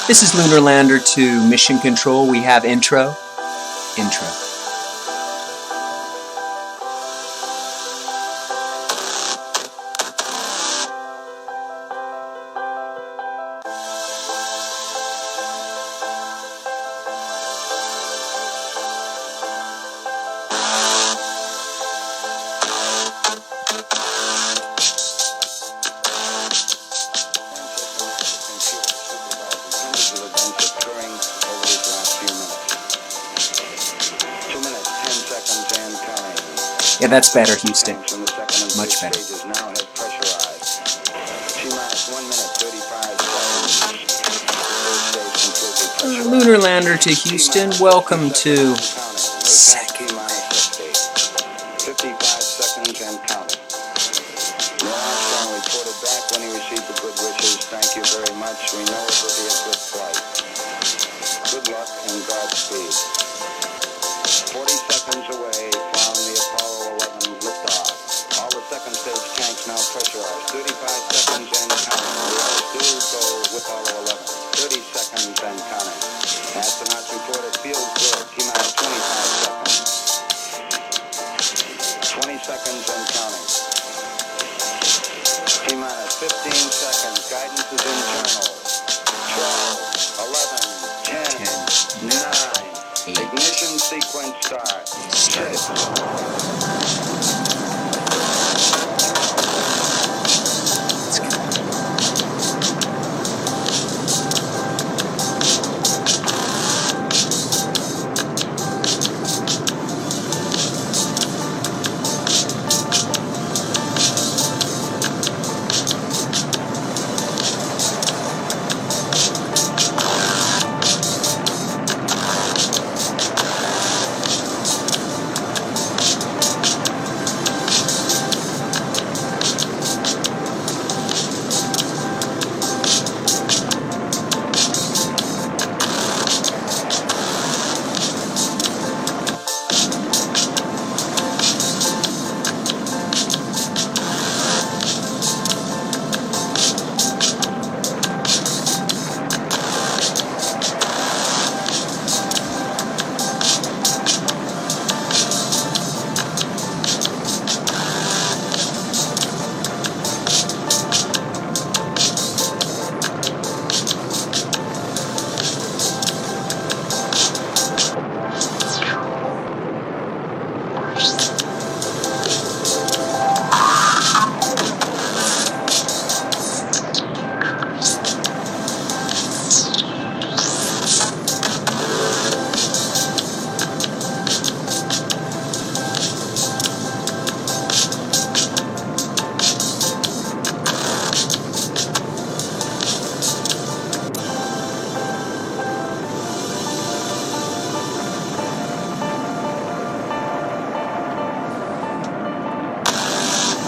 This is Lunar Lander to Mission Control. We have intro. Intro. Yeah, that's better, Houston. Much better. Lunar Lander to Houston. Welcome to second. 55 seconds and counting. Neil Armstrong reported back when he received the good wishes. Thank you very much. We know it will be a good flight. Good luck and Godspeed. 40 seconds away from the Apollo 11 liftoff. All the second stage tanks now pressurized. 35 seconds and counting. We are still go with Apollo 11. 30 seconds and counting. Astronauts report it feels good. T-minus 25 seconds. 20 seconds and counting. T-minus 15 seconds. Guidance is internal. 12, 11, 10, 9. Ignition sequence start. 6.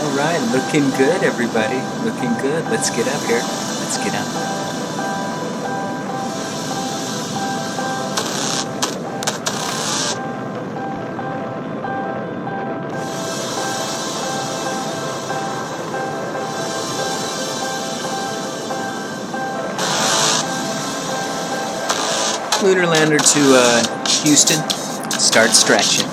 Alright, looking good, everybody. Looking good. Let's get up here. Let's get up. Lunar Lander to Houston. Start stretching.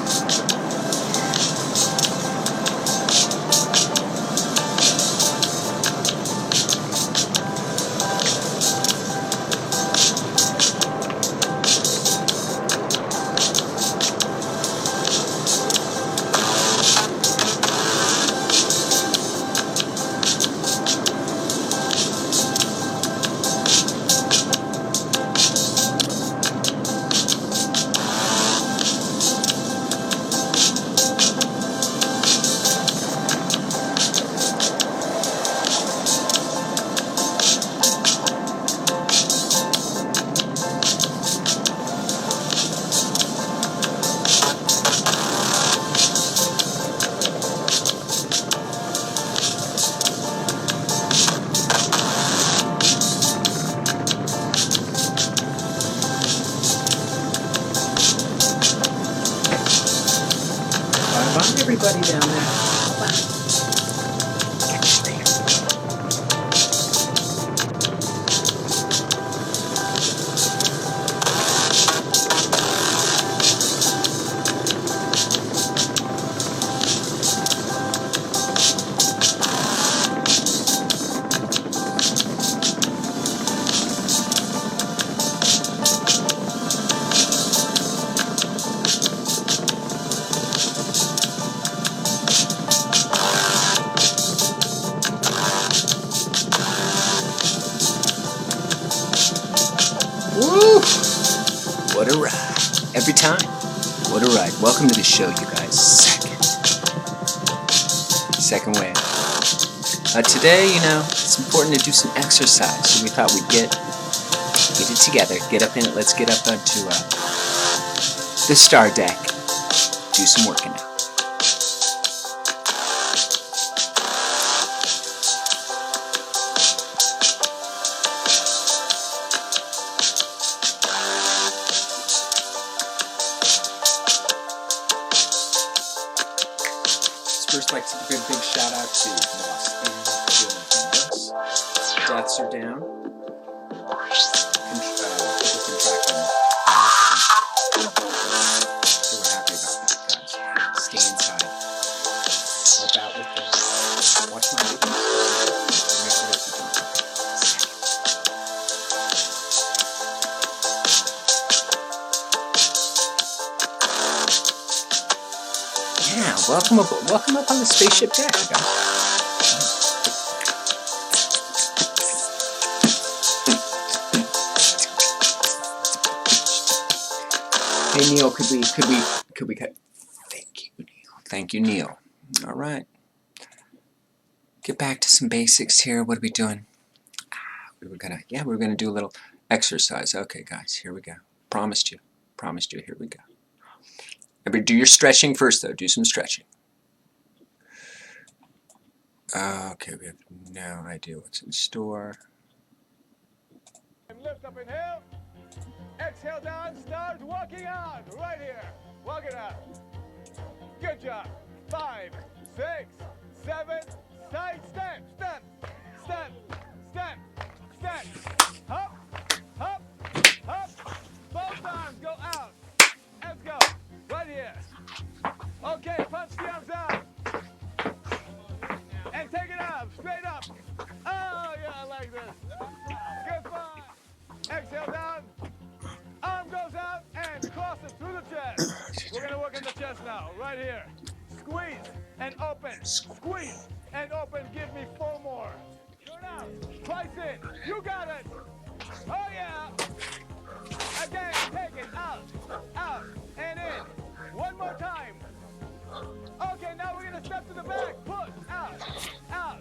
Bye, everybody down there. Bye. Catch you later. a ride. Every time. What a ride. Welcome to the show, you guys. Second wave. Today, you know, it's important to do some exercise, so we thought we'd get it together. Get up in it. Let's get up onto the star deck. Do some working out. First, like to give a big shout out to Boss and Deaths are down. People can track them. So we're happy about that, guys. Stay inside. Help out with this. Watch my movie. Yeah, welcome up on the spaceship deck, guys. Hey Neil, could we cut? Thank you, Neil. All right. Get back to some basics here. What are we doing? We were gonna do a little exercise. Okay, guys, here we go. Promised you. Here we go. Everybody do your stretching first, though. Do some stretching. Okay, we have no idea what's in store. Lift up, inhale. Exhale down, start walking out. Right here. Walk it out. Good job. 5, 6, 7, side step, step, step, step, step. Hop, hop, hop. Both arms go out. Let's go. Right here. Okay, punch the arms out. And take it up, straight up. Oh, yeah, I like this. Good fun. Exhale down. Arm goes out and crosses through the chest. We're going to work in the chest now, right here. Squeeze and open. Squeeze and open. Give me 4 more. Turn out. Twice in. You got it. Oh, yeah. Again, take it out, out, and in. One more time. Okay, now we're going to step to the back. Push, out, out,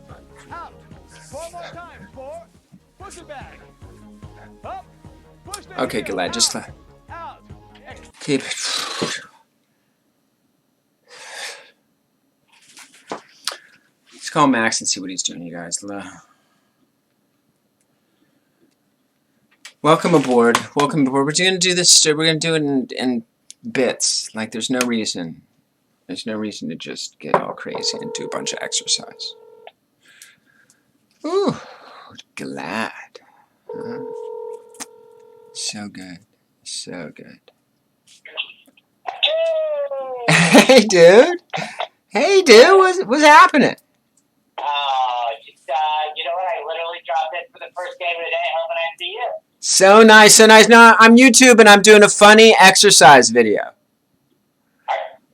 out. 4 more times. 4. Push it back. Up. Push the Okay, heel, Gilad, just out, keep it. Let's call Max and see what he's doing, you guys. Welcome aboard. Welcome aboard. We're going to do this. We're going to do it in bits. Like, there's no reason. There's no reason to just get all crazy and do a bunch of exercise. Ooh, glad. So good. So good. Hey, dude. Hey, dude. What's happening? You know what? I literally dropped in for the first game of the day, hoping I'd see you. So nice, so nice. No, I'm YouTube and I'm doing a funny exercise video.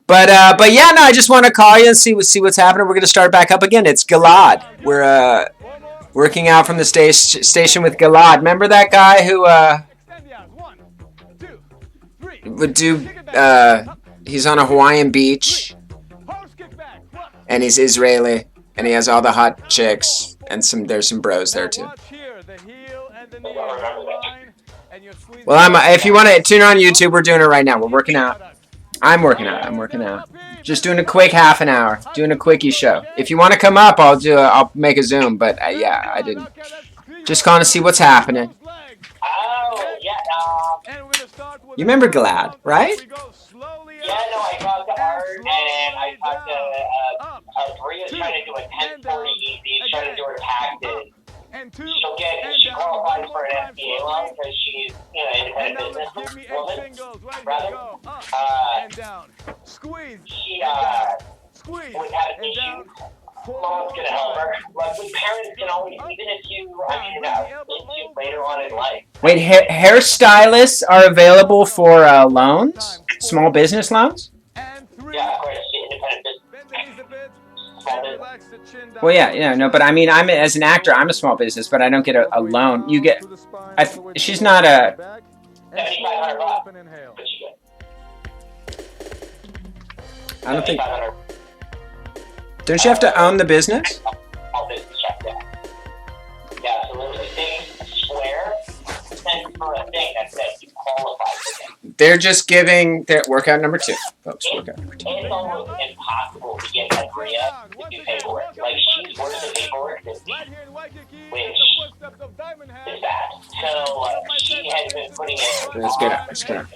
But yeah, no, I just want to call you and see what's happening. We're gonna start back up again. It's Gilad. We're working out from the station with Gilad. Remember that guy who would do he's on a Hawaiian beach and he's Israeli and he has all the hot chicks and there's some bros there too. Well, if you want to tune on YouTube, we're doing it right now. We're working out. I'm working out. Just doing a quick half an hour. Doing a quickie show. If you want to come up, I'll make a Zoom. But yeah, I didn't. Just calling to see what's happening. Oh, yeah. You remember Glad, right? Yeah, no, I talked to Art and I talked to Bria's trying to do a 1040 easy, trying to do her taxes. She qualifies for an SBA loan because she's, independent business woman, rather. She would have an issue. Mom's gonna help her. Like, with parents can always, even if you, into later on in life. Wait, hairstylists are available for loans? Small business loans? Yeah, of course, independent business. Well, yeah, no, but I mean, as an actor, I'm a small business, but I don't get a loan. You get, she's not a, $7,500. Open inhale. But you I don't think. 7,500. Don't you have to own the business? All business check that. Yeah, so there was a thing, a square, sent for a thing that said you qualify for it. They're just giving their workout number 2, folks. Workout number 2. It's almost impossible to get Maria to do paperwork. Like, she's worse at paperwork than me, which is bad. So, she has been putting it Let's get up. Let's get up.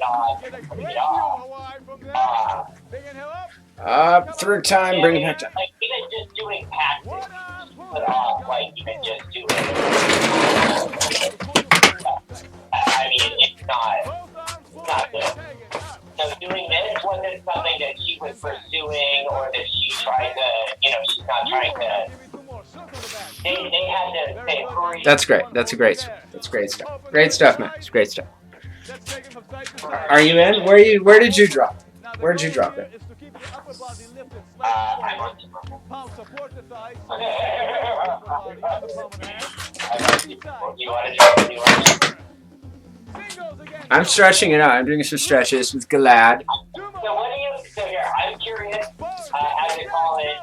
putting it off. Up through time. Bring it back down. Like, even just doing taxes, put off, like, even just doing I mean, it's not good. So doing this wasn't something that she was pursuing or that she tried to, she's not trying to. They had to say, hurry. That's great. That's great stuff. Great stuff, man. It's great stuff. Are you in? Where did you drop? Where did you drop it? I'm on You want to drop it? I'm stretching it out. I'm doing some stretches with Galad. So here, I'm curious, as you call it,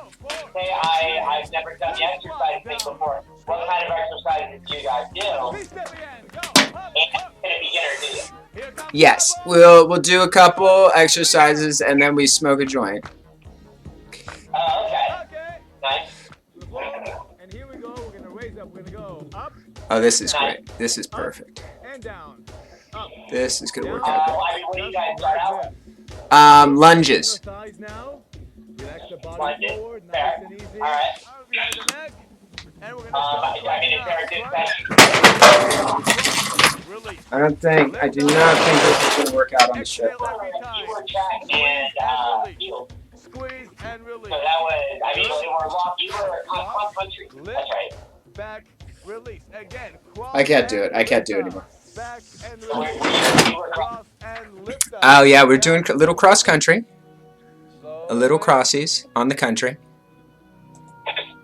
say I've never done the exercise thing before. What kind of exercises do you guys do? And can a beginner do it? Yes, we'll do a couple exercises and then we smoke a joint. Oh, okay. Nice. And here we go. We're gonna raise up. We're gonna go up Oh, this is great. This is perfect. and down. This is gonna work out good. I mean, what do you guys start out with? Lunges. Thighs now. Relax the body Lunges. forward. Fair. Nice and easy. All right. Behind the neck. And we're I gonna mean, is there a good bench? release. I do not think this is gonna work out on the ship. You were track and field. Squeeze and release. So that was, I mean, you were cross country. That's right. Back, release. Again. I can't do it. I can't do it anymore. Back and So release. you were cross. Cross and lift up. Oh yeah, we're doing a little cross country. A little crossies on the country.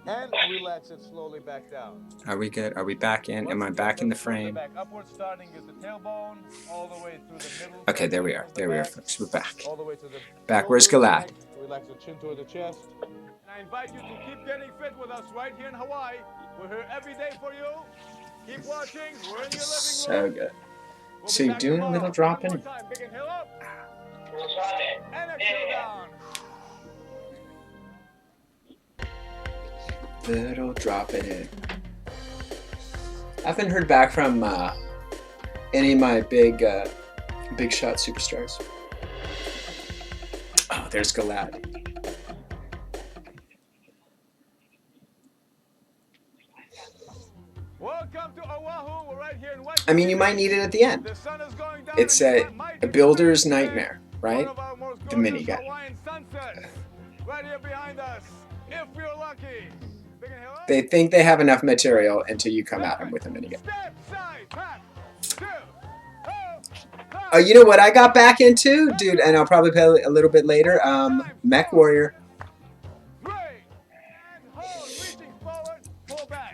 And relax it slowly back down. Are we good? Are we back in? Am I back in the frame? Back upward starting is the tailbone, all the way through the middle. Okay, there we are. There we are, folks. We're back. All the way to the Back. Where's Galad? Relax the chin toward the chest. And I invite you to keep getting fit with us right here in Hawaii. We're here every day for you. Keep watching. We're in your living So room. good. We'll So be you're back doing a tomorrow. little dropping? One more time. Big inhale up We'll try it. and exhale down. Little dropping in. I haven't heard back from any of my big shot superstars. Oh, there's Galad. Welcome to Oahu. We're right here in Waikiki. I mean, you might need it at the end. The sun is going down It's and a you might builder's be nightmare, right? one of our most The gorgeous minigun. Hawaiian sunsets. Right here behind us. If you're lucky. Big inhale up. They think they have enough material until you come at them with a minigun. Step side, tap, 2, Oh, you know what I got back into, dude, and I'll probably play a little bit later. Mech Warrior.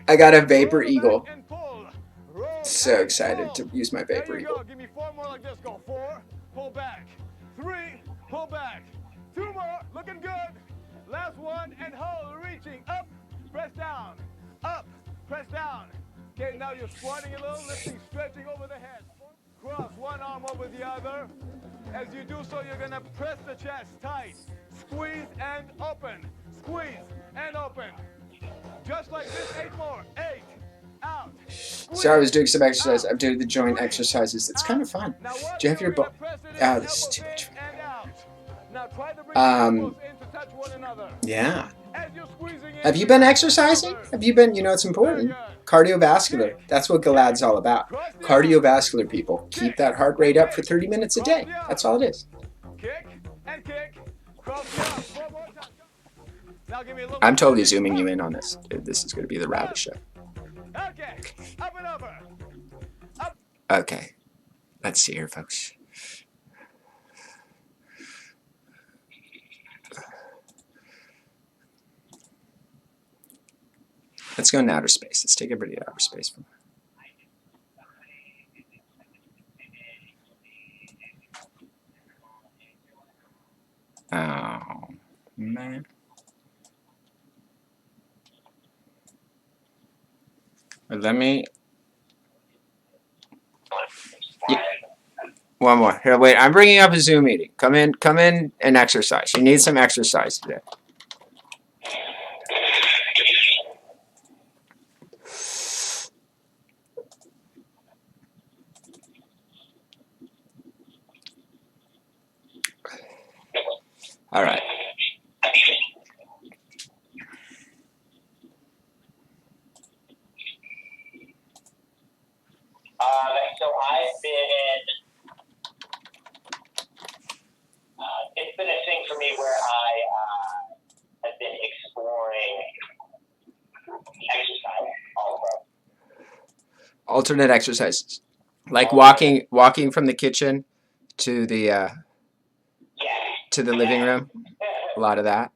I got a Vapor Eagle. So excited to use my Vapor There you Eagle. go. Give me 4 more like this. Go 4, pull back. 3, pull back. 2 more, looking good. Last one and hold, reaching up, press down, up, press down. Okay, now you're squatting a little, lifting, stretching over the head. Cross one arm over the other. As you do so, you're gonna press the chest tight. Squeeze and open. Squeeze and open. Just like this, 8 more. 8, out. So I was doing some exercise. I'm doing the joint exercises. It's kind of fun. Now Do you have your watch, bo- you're gonna press it in, Oh, this is elbows too much in and out. Now try to bring Um, your elbows in to touch one another. Yeah. As you're squeezing in, Have you been exercising? Have you been, it's important. Cardiovascular. That's what Galad's all about. Cardiovascular people. Keep that heart rate up for 30 minutes a day. That's all it is. Kick and kick. Cross the arms. 4 more times. Now give me a little I'm bit totally more. zooming you in on this. Dude, this is going to be the rally show. Okay. Up and over. Okay. Let's see here, folks. Let's go in outer space. Let's take everybody to outer space. Let me. Yeah, one more. Here, wait. I'm bringing up a Zoom meeting. Come in and exercise. You need some exercise today. All right. So I've been, it's been a thing for me where I have been exploring exercise also. Alternate exercises, like walking from the kitchen to the living room. A lot of that.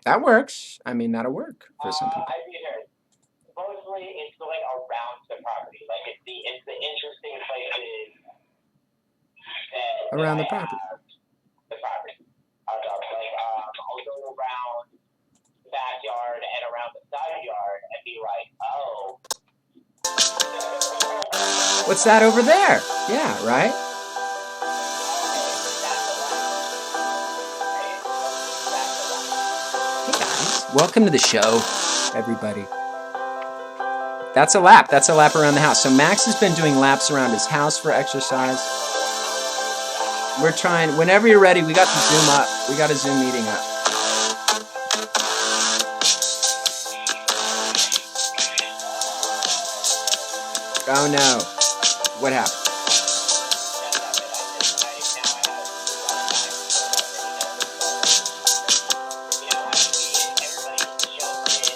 That works. I mean, that'll work for some people. Mostly it's going around the property. Like it's the interesting places Around the property. The property. I'll go around the backyard and around the side yard and be like, oh. What's that over there? Yeah, right? Hey guys, welcome to the show, everybody. That's a lap. That's a lap around the house. So Max has been doing laps around his house for exercise. We're trying, whenever you're ready, we got the Zoom up. We got a Zoom meeting up. Oh no. What happened?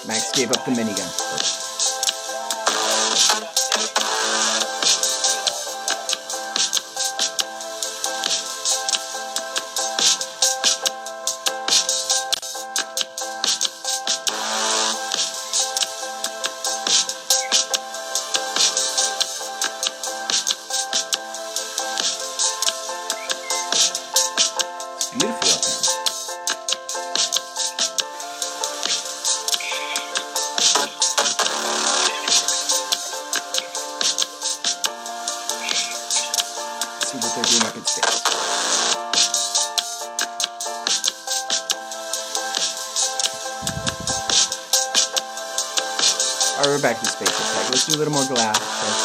Max gave up the minigun. Alright, we're back to space attack. Let's do a little more glass. Okay.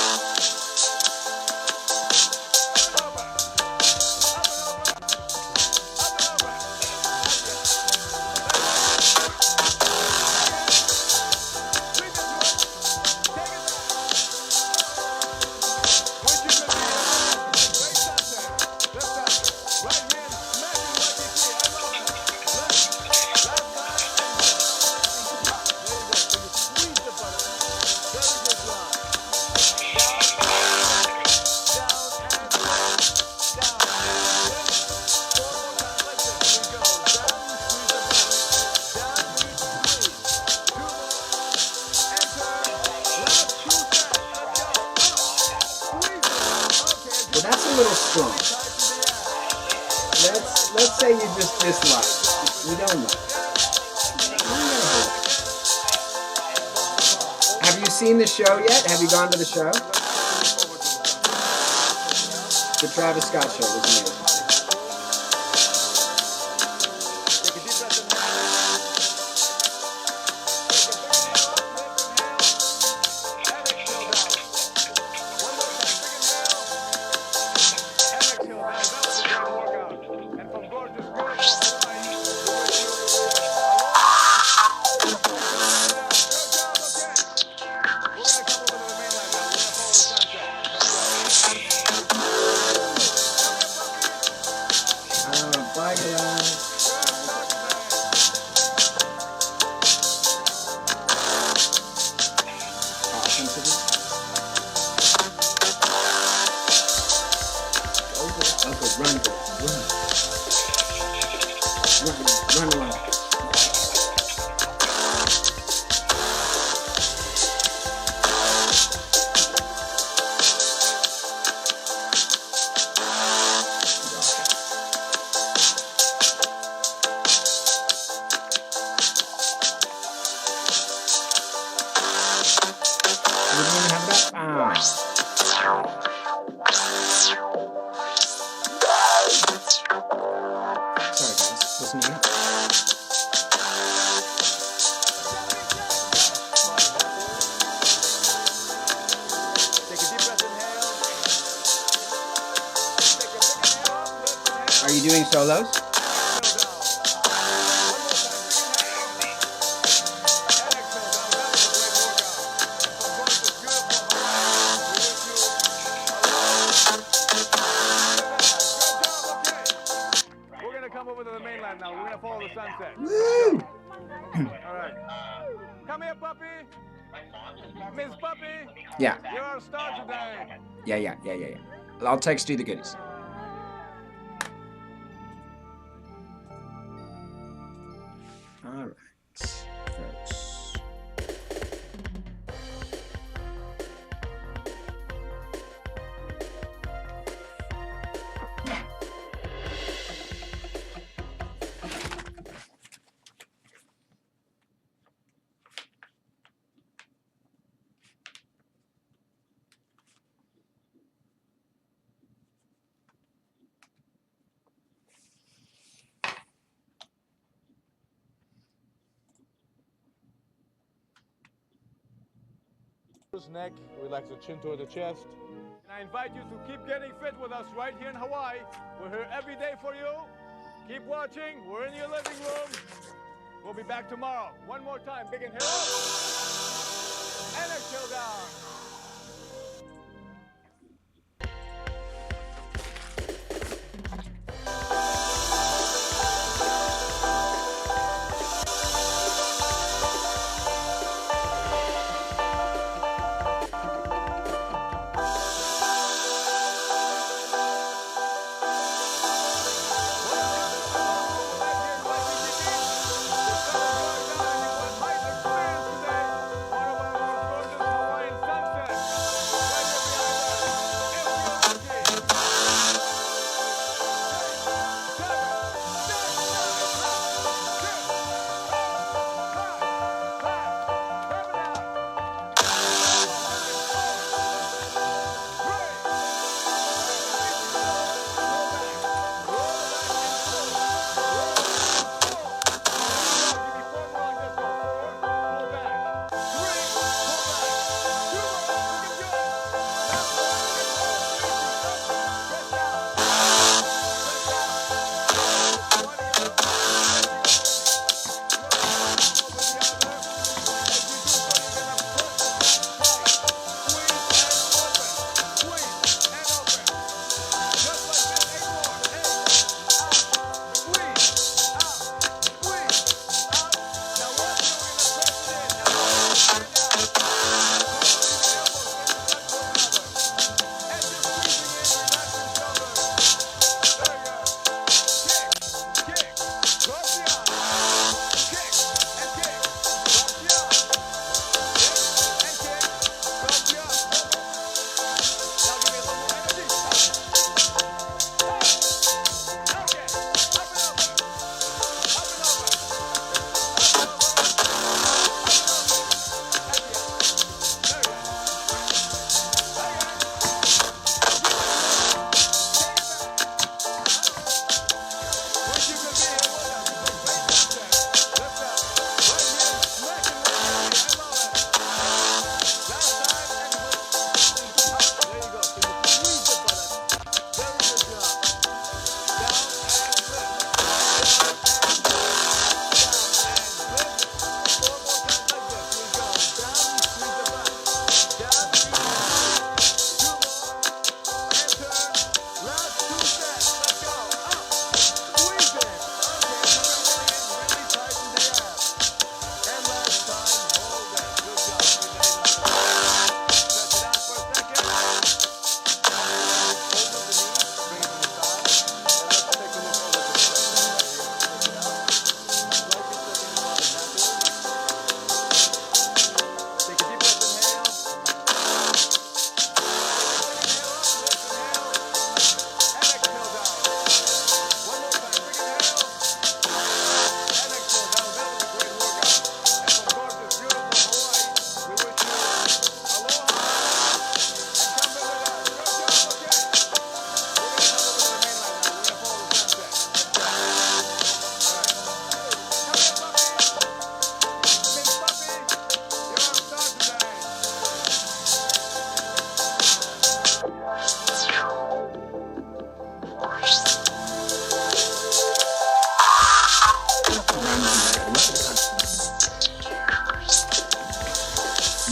That's a little strong. Let's say you just dislike it. You don't like it. Have you seen the show yet? Have you gone to the show? The Travis Scott show was amazing. Run along. muscles, Neil. Take a deep breath, inhale. Take a big inhale, lift, inhale. Are you doing solos? Over to the mainland now. We're gonna follow the sunset. Woo! All right. Come here, puppy. Miss Puppy. Yeah. You're our star today. Yeah. I'll text you the goodies. All right, folks. Neck, relax the chin toward the chest. And I invite you to keep getting fit with us right here in Hawaii. We're here every day for you. Keep watching. We're in your living room. We'll be back tomorrow. One more time. Big inhale up. And exhale down.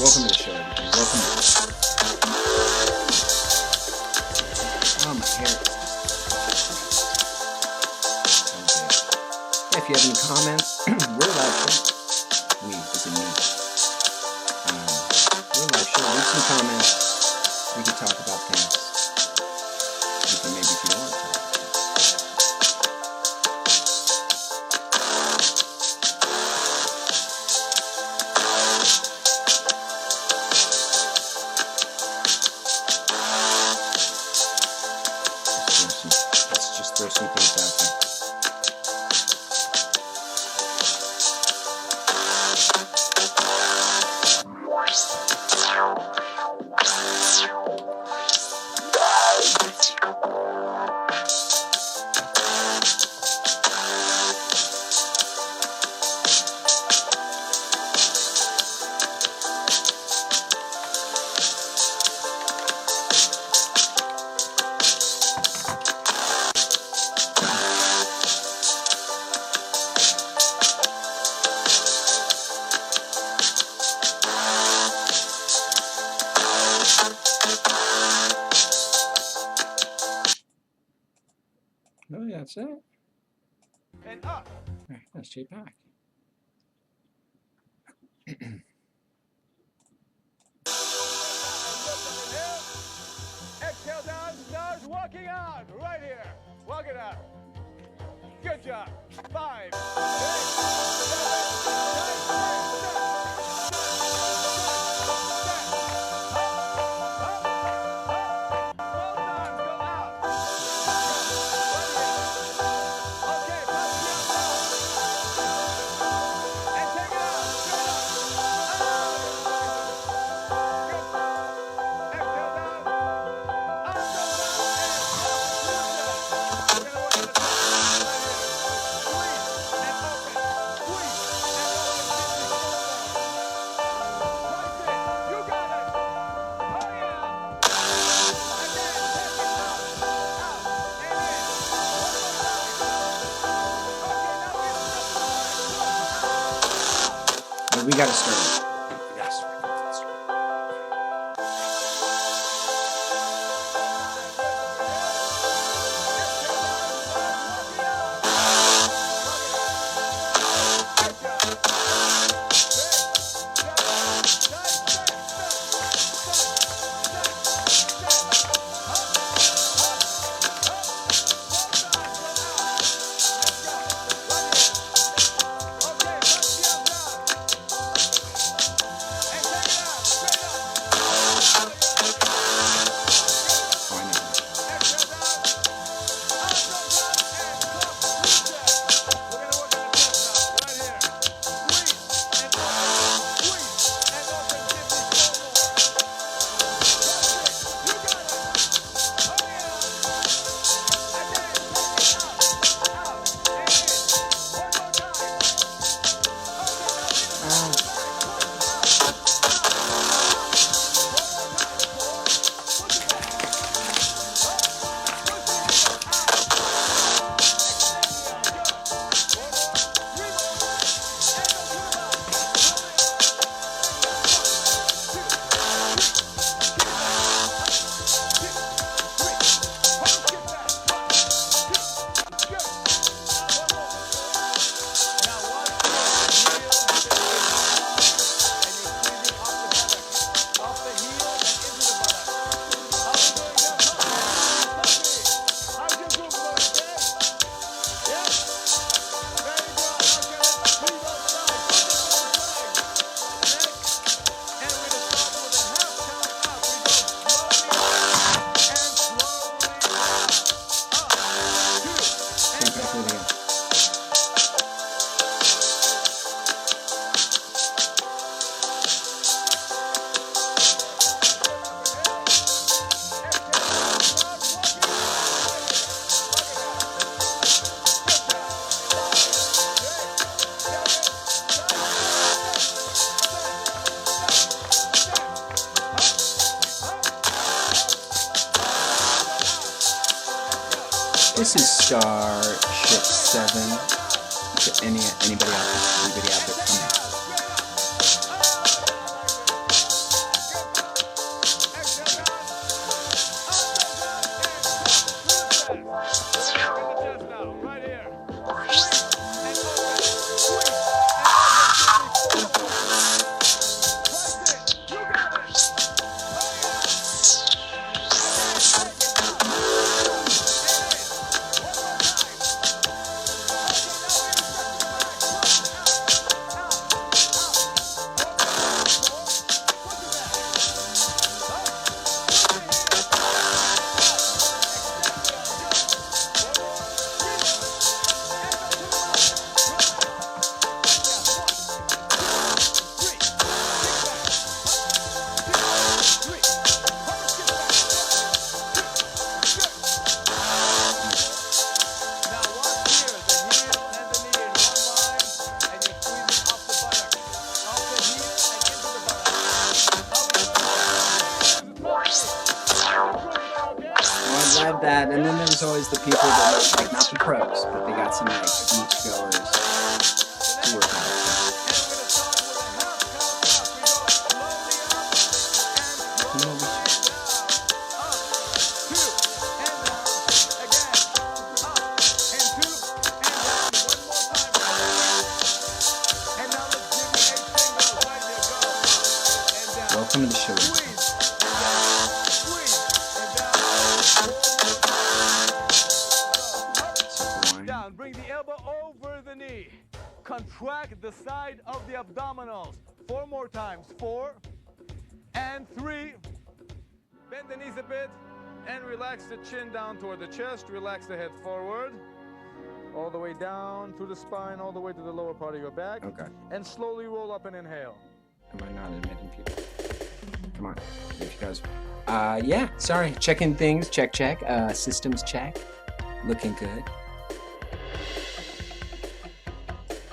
Welcome to the show, everybody. Welcome to the show. Oh, my hair. Yeah, if you have any comments, we're live show. We, as in me. We're live show. Leave some comments. We can talk about things. Maybe if you don't want to talk about things. Let's just throw some things out there. Oh, yeah, that's it. And up. Alright, let's take it back. Exhale down, start walking out. Right here. Walk it out. Good job. 5, 6, We gotta start. We gotta start. This is Starship 7. To anybody out there, come in. there's always the people that are like not the pros, but they got some like beach goers to work out. Welcome to the show. Down, bring the elbow over the knee. Contract the side of the abdominals. 4 more times. 4 and 3. Bend the knees a bit and relax the chin down toward the chest. Relax the head forward. All the way down through the spine, all the way to the lower part of your back. Okay. And slowly roll up and inhale. Am I not admitting people? Come on, if you guys. Yeah, sorry. Checking things. Check. Systems check. Looking good.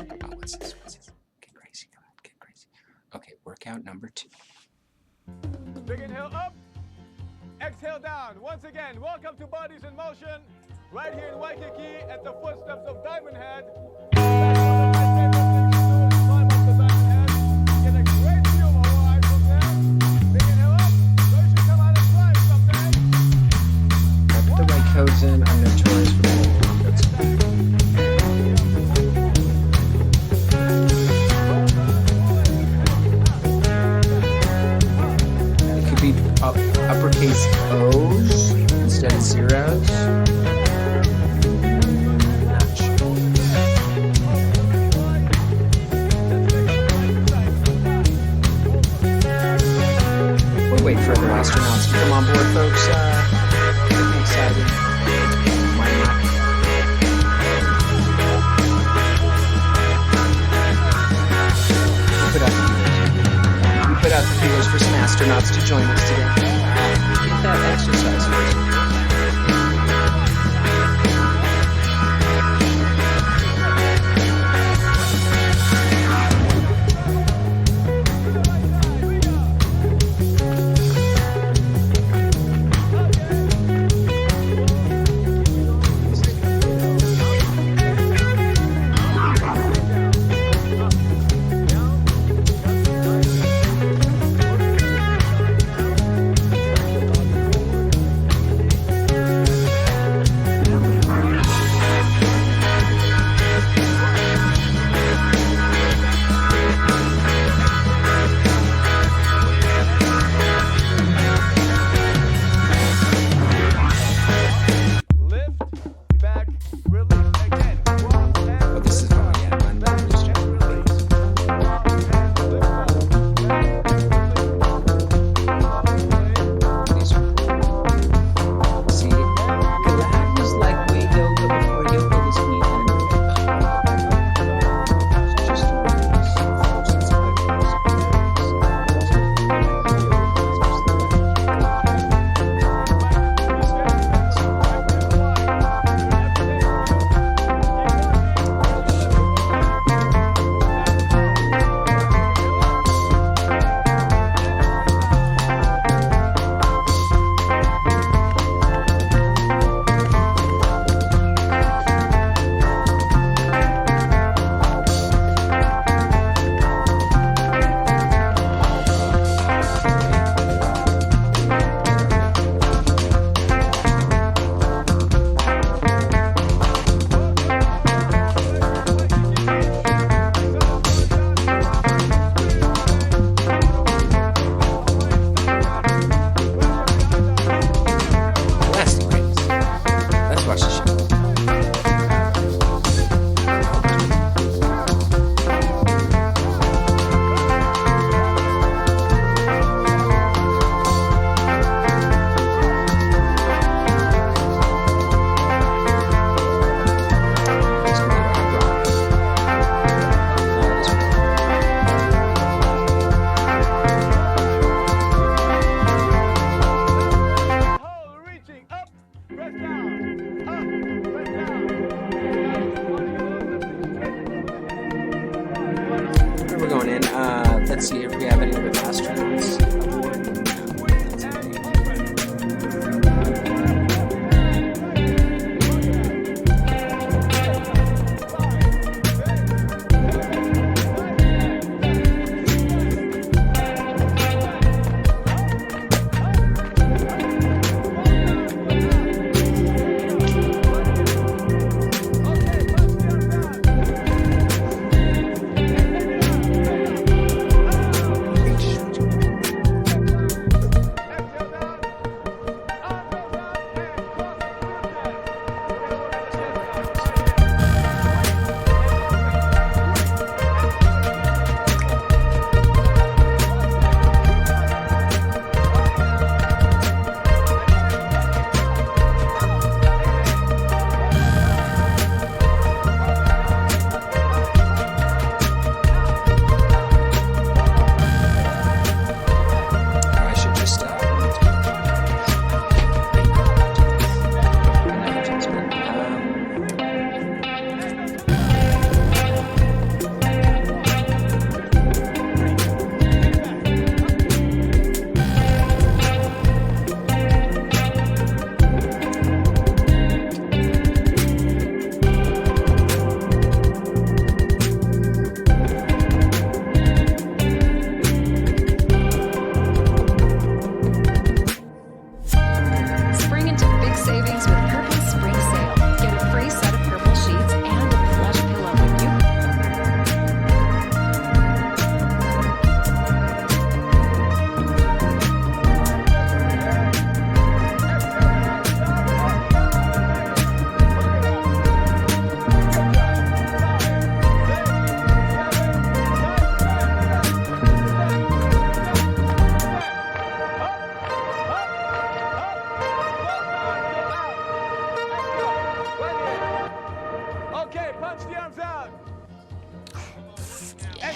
Oh, what's this? Get crazy. Come on, get crazy. Okay, workout number 2. Big inhale up. Exhale down. Once again, welcome to Bodies in Motion. Right here in Waikiki at the footsteps of Diamond Head. Codes in. I'm notorious for pulling wrong codes. It could be uppercase O's instead of zeros. Not sure. We're waiting for other astronauts to come on board, folks. I'm excited. Why not? We put out the feelers for some astronauts to join us today. Get that exercise first. Let's see if we have any other astronauts aboard.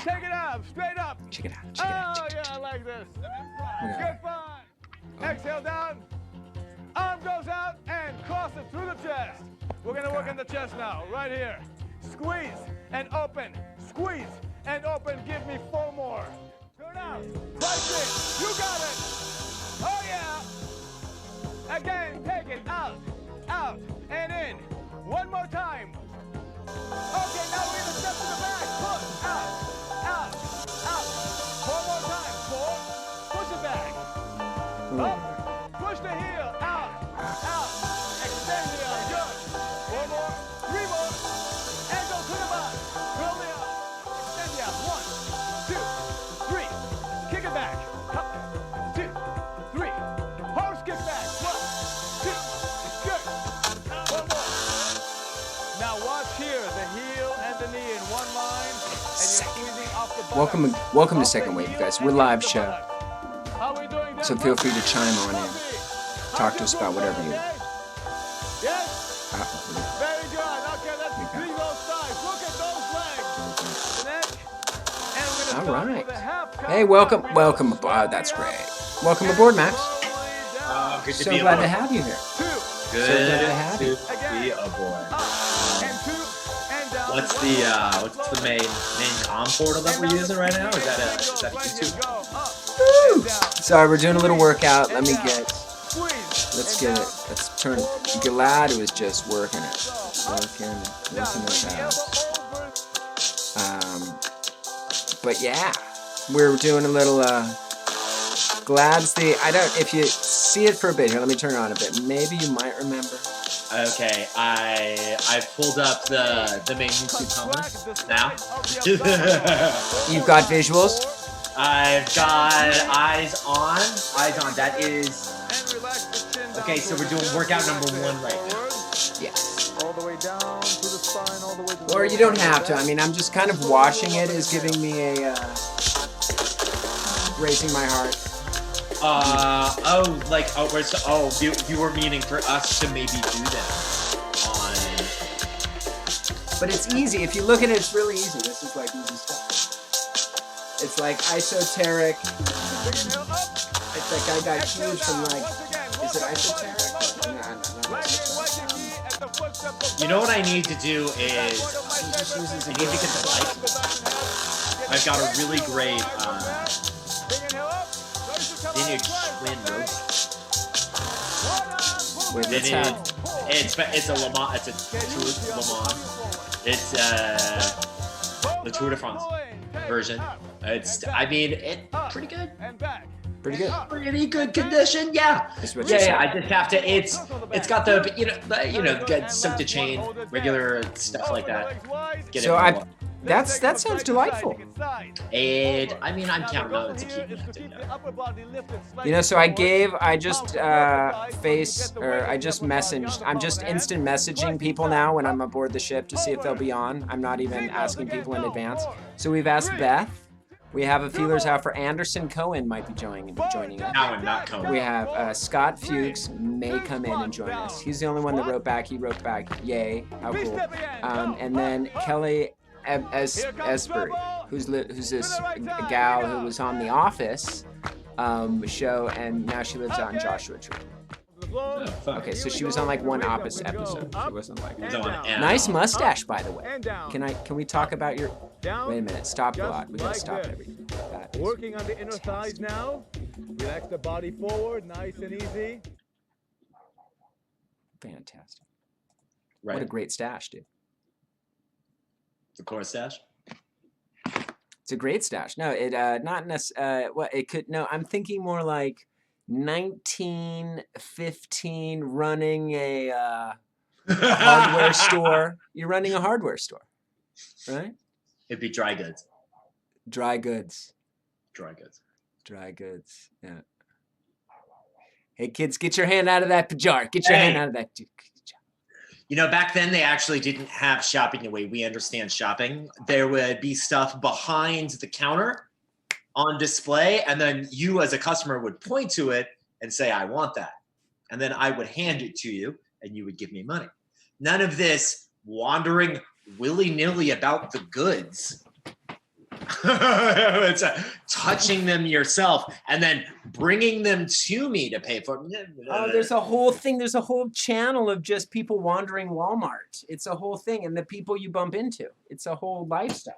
Take it up, straight up. Check it out. Check it out. Oh, Check it yeah, I like this. Yeah. Good fun. Exhale down. Arm goes out and cross it through the chest. We're going to work in the chest now, right here. Squeeze and open. Squeeze and open. Give me 4 more. Turn out. Right in. You got it. Oh, yeah. Again, take it out, out, and in. One more time. Okay, now we're going to step to the back. Push, out, out, out. 4 more times. 4. Push it back. Up. Push the heel. Out, out. Extend the arm. Good. 4 more. 3 more. And go to the back. Curl the arm. Extend the arm. 1, 2, 3. Kick it back. Up. 2, 3. Horse kick back. 1, 2. Good. 1 more. Now watch here. The heel and the knee in one line. And you're squeezing off the bottom. Welcome to Second Wave, guys. We're live show, How we doing there, so feel free to Puppy? chime on in. Talk to us about whatever you. Yes? Very good. Okay, let's bring those thighs. Look at those legs. The neck. And we're gonna All start right. with a half count. Hey, welcome aboard. That's great. Welcome aboard, Max. Good to So be glad aboard. to have you here. 2, Good So glad to have you. to be aboard. and 2, and down. What's the main comm portal that we're using right now? Is that a YouTube? Woo! Sorry, we're doing a little workout. Let's get it. Let's turn. Glad was just working it. Working it out. But yeah, we're doing a little, Glad's if you see it for a bit here, let me turn it on a bit. Maybe you might remember. Okay, I pulled up the main YouTube comments now. You've got visuals? I've got eyes on. That is okay. So we're doing workout number 1 right now. Yes. All the way down to the spine, all the way to the Or you don't have to. I mean, I'm just kind of watching it is giving me a, raising my heart. You were meaning for us to maybe do that on. But it's easy. If you look at it, it's really easy. This is like easy stuff. It's like esoteric. It's like I got huge from like, is it esoteric? No, not esoteric. You know what I need to do is He just uses I a need to get the light. I've got a really great vintage twin road. Wait, let's have. It's a Le Mans. It's a Tour de Le Mans. It's the Tour de France version. It's pretty good. Pretty good. Pretty good condition. Yeah. That's what you're Yeah. saying. I just have to. It's got the soak to chain, regular stuff like that. Get So it. that sounds delightful. I'm counting on it to keep me active now. You know, so I just messaged. I'm just instant messaging people now when I'm aboard the ship to see if they'll be on. I'm not even asking people in advance. So we've asked Beth. We have a feelers out for Anderson Cohen might be joining us. Now I'm not coming. We have Scott Fuchs may come in and join us. He's the only one that wrote back. He wrote back, yay, how cool. And then Kelly Esbury, who's this gal who was on The Office show, and now she lives out in Joshua Tree. Oh, fuck. Okay, so she was on like one Office episode. She wasn't like. It's on NL. Nice mustache, by the way. Can we talk about your? Wait a minute. Stop a lot. We gotta stop everything. That is Working on the inner thighs now. Relax the body forward, nice and easy. fantastic. Right. What a great stash, dude. The core stash. It's a great stash. No, it not necessarily. What it could. No, I'm thinking more like 1915, running a hardware store. You're running a hardware store, right? It'd be dry goods. Dry goods. Dry goods. Dry goods. Yeah. Hey kids, get your hand out of that jar. Get your hand out of that jar. You know, back then they actually didn't have shopping the way we understand shopping. There would be stuff behind the counter on display, and then you as a customer would point to it and say, I want that. And then I would hand it to you, and you would give me money. None of this wandering willy-nilly about the goods. It's touching them yourself and then bringing them to me to pay for. Oh, there's a whole thing. There's a whole channel of just people wandering Walmart. It's a whole thing, and the people you bump into. It's a whole lifestyle.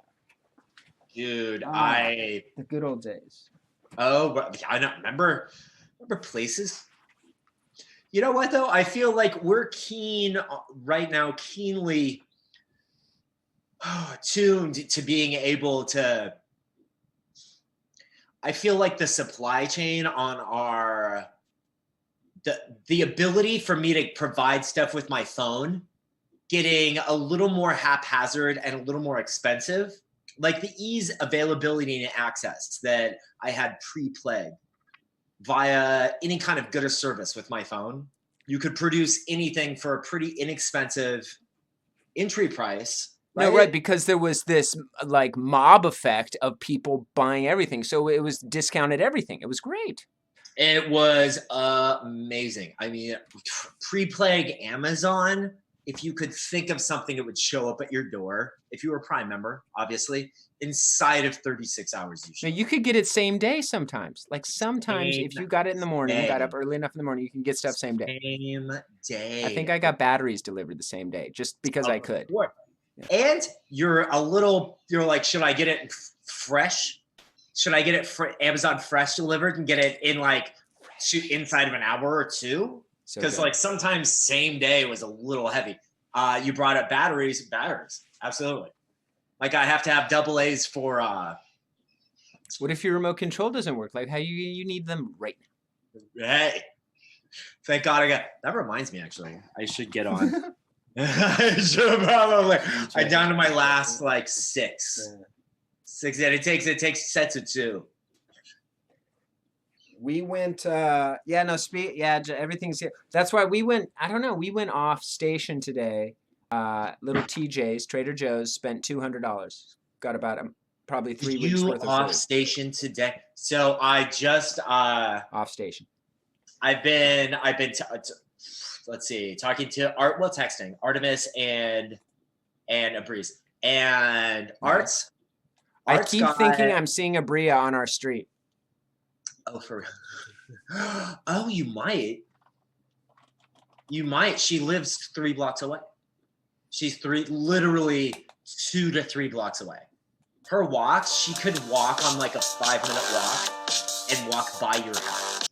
Dude, the good old days. Oh, I don't remember places. You know what though? I feel like we're keenly tuned to being able to. I feel like the supply chain on the ability for me to provide stuff with my phone getting a little more haphazard and a little more expensive. Like the ease, availability, and access that I had pre-plague via any kind of good or service with my phone. You could produce anything for a pretty inexpensive entry price. Right? No, right, because there was this like mob effect of people buying everything. So it was discounted everything. It was great. It was amazing. I mean, pre-plague Amazon, if you could think of something, it would show up at your door. If you were a Prime member, obviously, inside of 36 hours. Now, you could get it same day sometimes. Like sometimes if you got it in the morning, you got up early enough in the morning, you can get stuff same day. Same day. I think I got batteries delivered the same day just because I could. Yeah. And you're like, should I get it fresh? Should I get it Amazon Fresh delivered and get it in like inside of an hour or two? Because like sometimes same day was a little heavy. You brought up batteries, absolutely. Like I have to have double A's for. What if your remote control doesn't work? Like how you need them right now? Hey, thank God I got. That reminds me, actually, I should get on. I should probably. I'm down to my last like six. And it takes sets of 2. We went, everything's here. That's why we went, I don't know, we went off station today. Little TJ's, Trader Joe's, spent $200. Got about probably 3 weeks worth of food. Off station today. So I just off station. I've been let's see, talking to texting Artemis and Abreeze. And Arts I keep thinking I'm seeing Abria on our street. Oh, oh, you might. She lives 3 blocks away. She's literally 2 to 3 blocks away. Her walks, she could walk on like a 5-minute walk and walk by your house.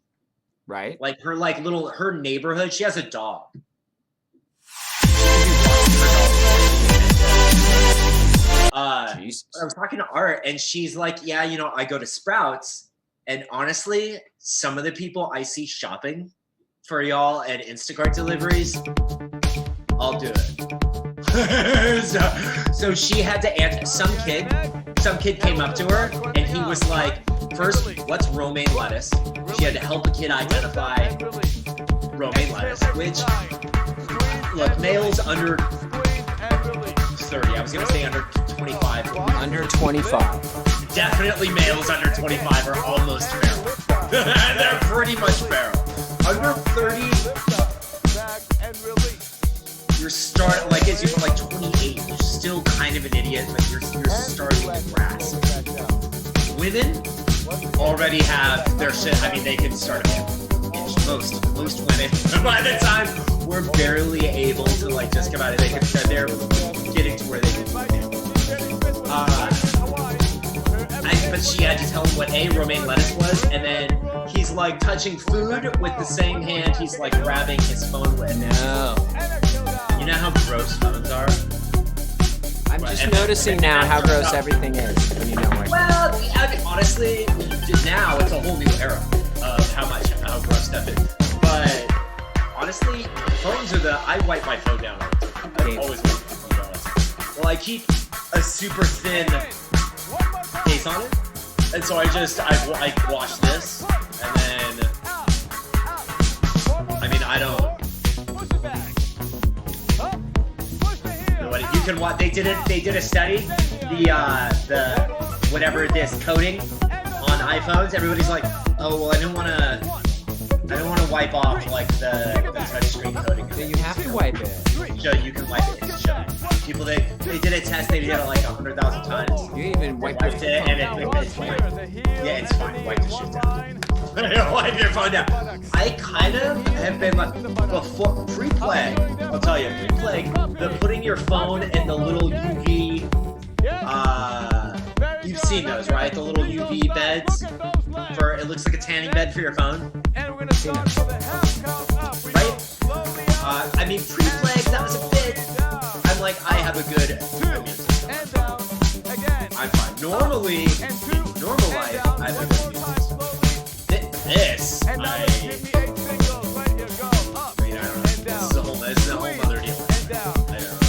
Right. Like her neighborhood. She has a dog. I was talking to Art and she's like, yeah, I go to Sprouts. And honestly, some of the people I see shopping for y'all at Instacart deliveries, I'll do it. so she had to answer. Some kid came up to her and he was like, first, what's romaine lettuce? She had to help the kid identify romaine lettuce, which, look, males under 30. I was going to say under 25. Under 25. Definitely males under 25 are almost feral. They're pretty much feral. Under 30, you're starting, like as you're like 28, you're still kind of an idiot, but you're starting to grasp. Women already have their shit. I mean, they can start a family. Most women, by the time we're barely able to like just come out of it, they're getting to where they can. But she had to tell him what romaine lettuce was, and then he's like touching food with the same hand he's like grabbing his phone with. No. You know how gross phones are? I'm just noticing now how gross everything is when you know more. Well, honestly, now it's a whole new era of how gross stuff is. But honestly, phones are I wipe my phone down all the time. I always wipe my phone down. Well, I keep a super thin case on it. And so I wash this, and then, I mean, I don't. You can watch. They did a study. The this coating on iPhones. Everybody's like, oh well, I don't want to wipe off like the touchscreen coating. So you have to wipe it. So you can wipe it. It's shut. people they did a test. They did it like 100,000 times. You even They wipe your wiped it, and it's fine. Yeah, it's fine. Wipe the shit down. Wipe your phone down. I kind of have been like before pre-plague. I'll tell you, pre-plague, the putting your phone in the little UV. You've seen those, right? The little UV beds for it looks like a tanning bed for your phone. Right? I mean, pre-plague, that was a bit. I'm like, I have a good immune system. I'm fine. Normally, in normal life, I have a good immune system. This, I mean, I don't know. This is a whole other deal. I don't know.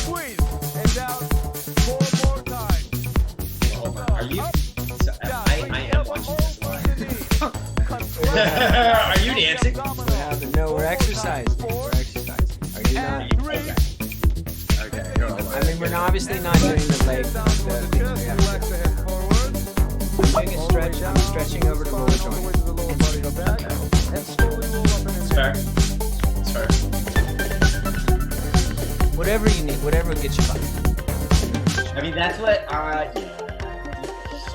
Are you? So, I am watching this live. Are you dancing? What happened? No, we're exercising. We're exercising. Are you not? Okay. You're all I right. mean, we're obviously not doing the leg. I'm doing a stretch. I'm stretching over the roller joint. It's fair. It's fair. Whatever you need, whatever gets you by. I mean, that's what.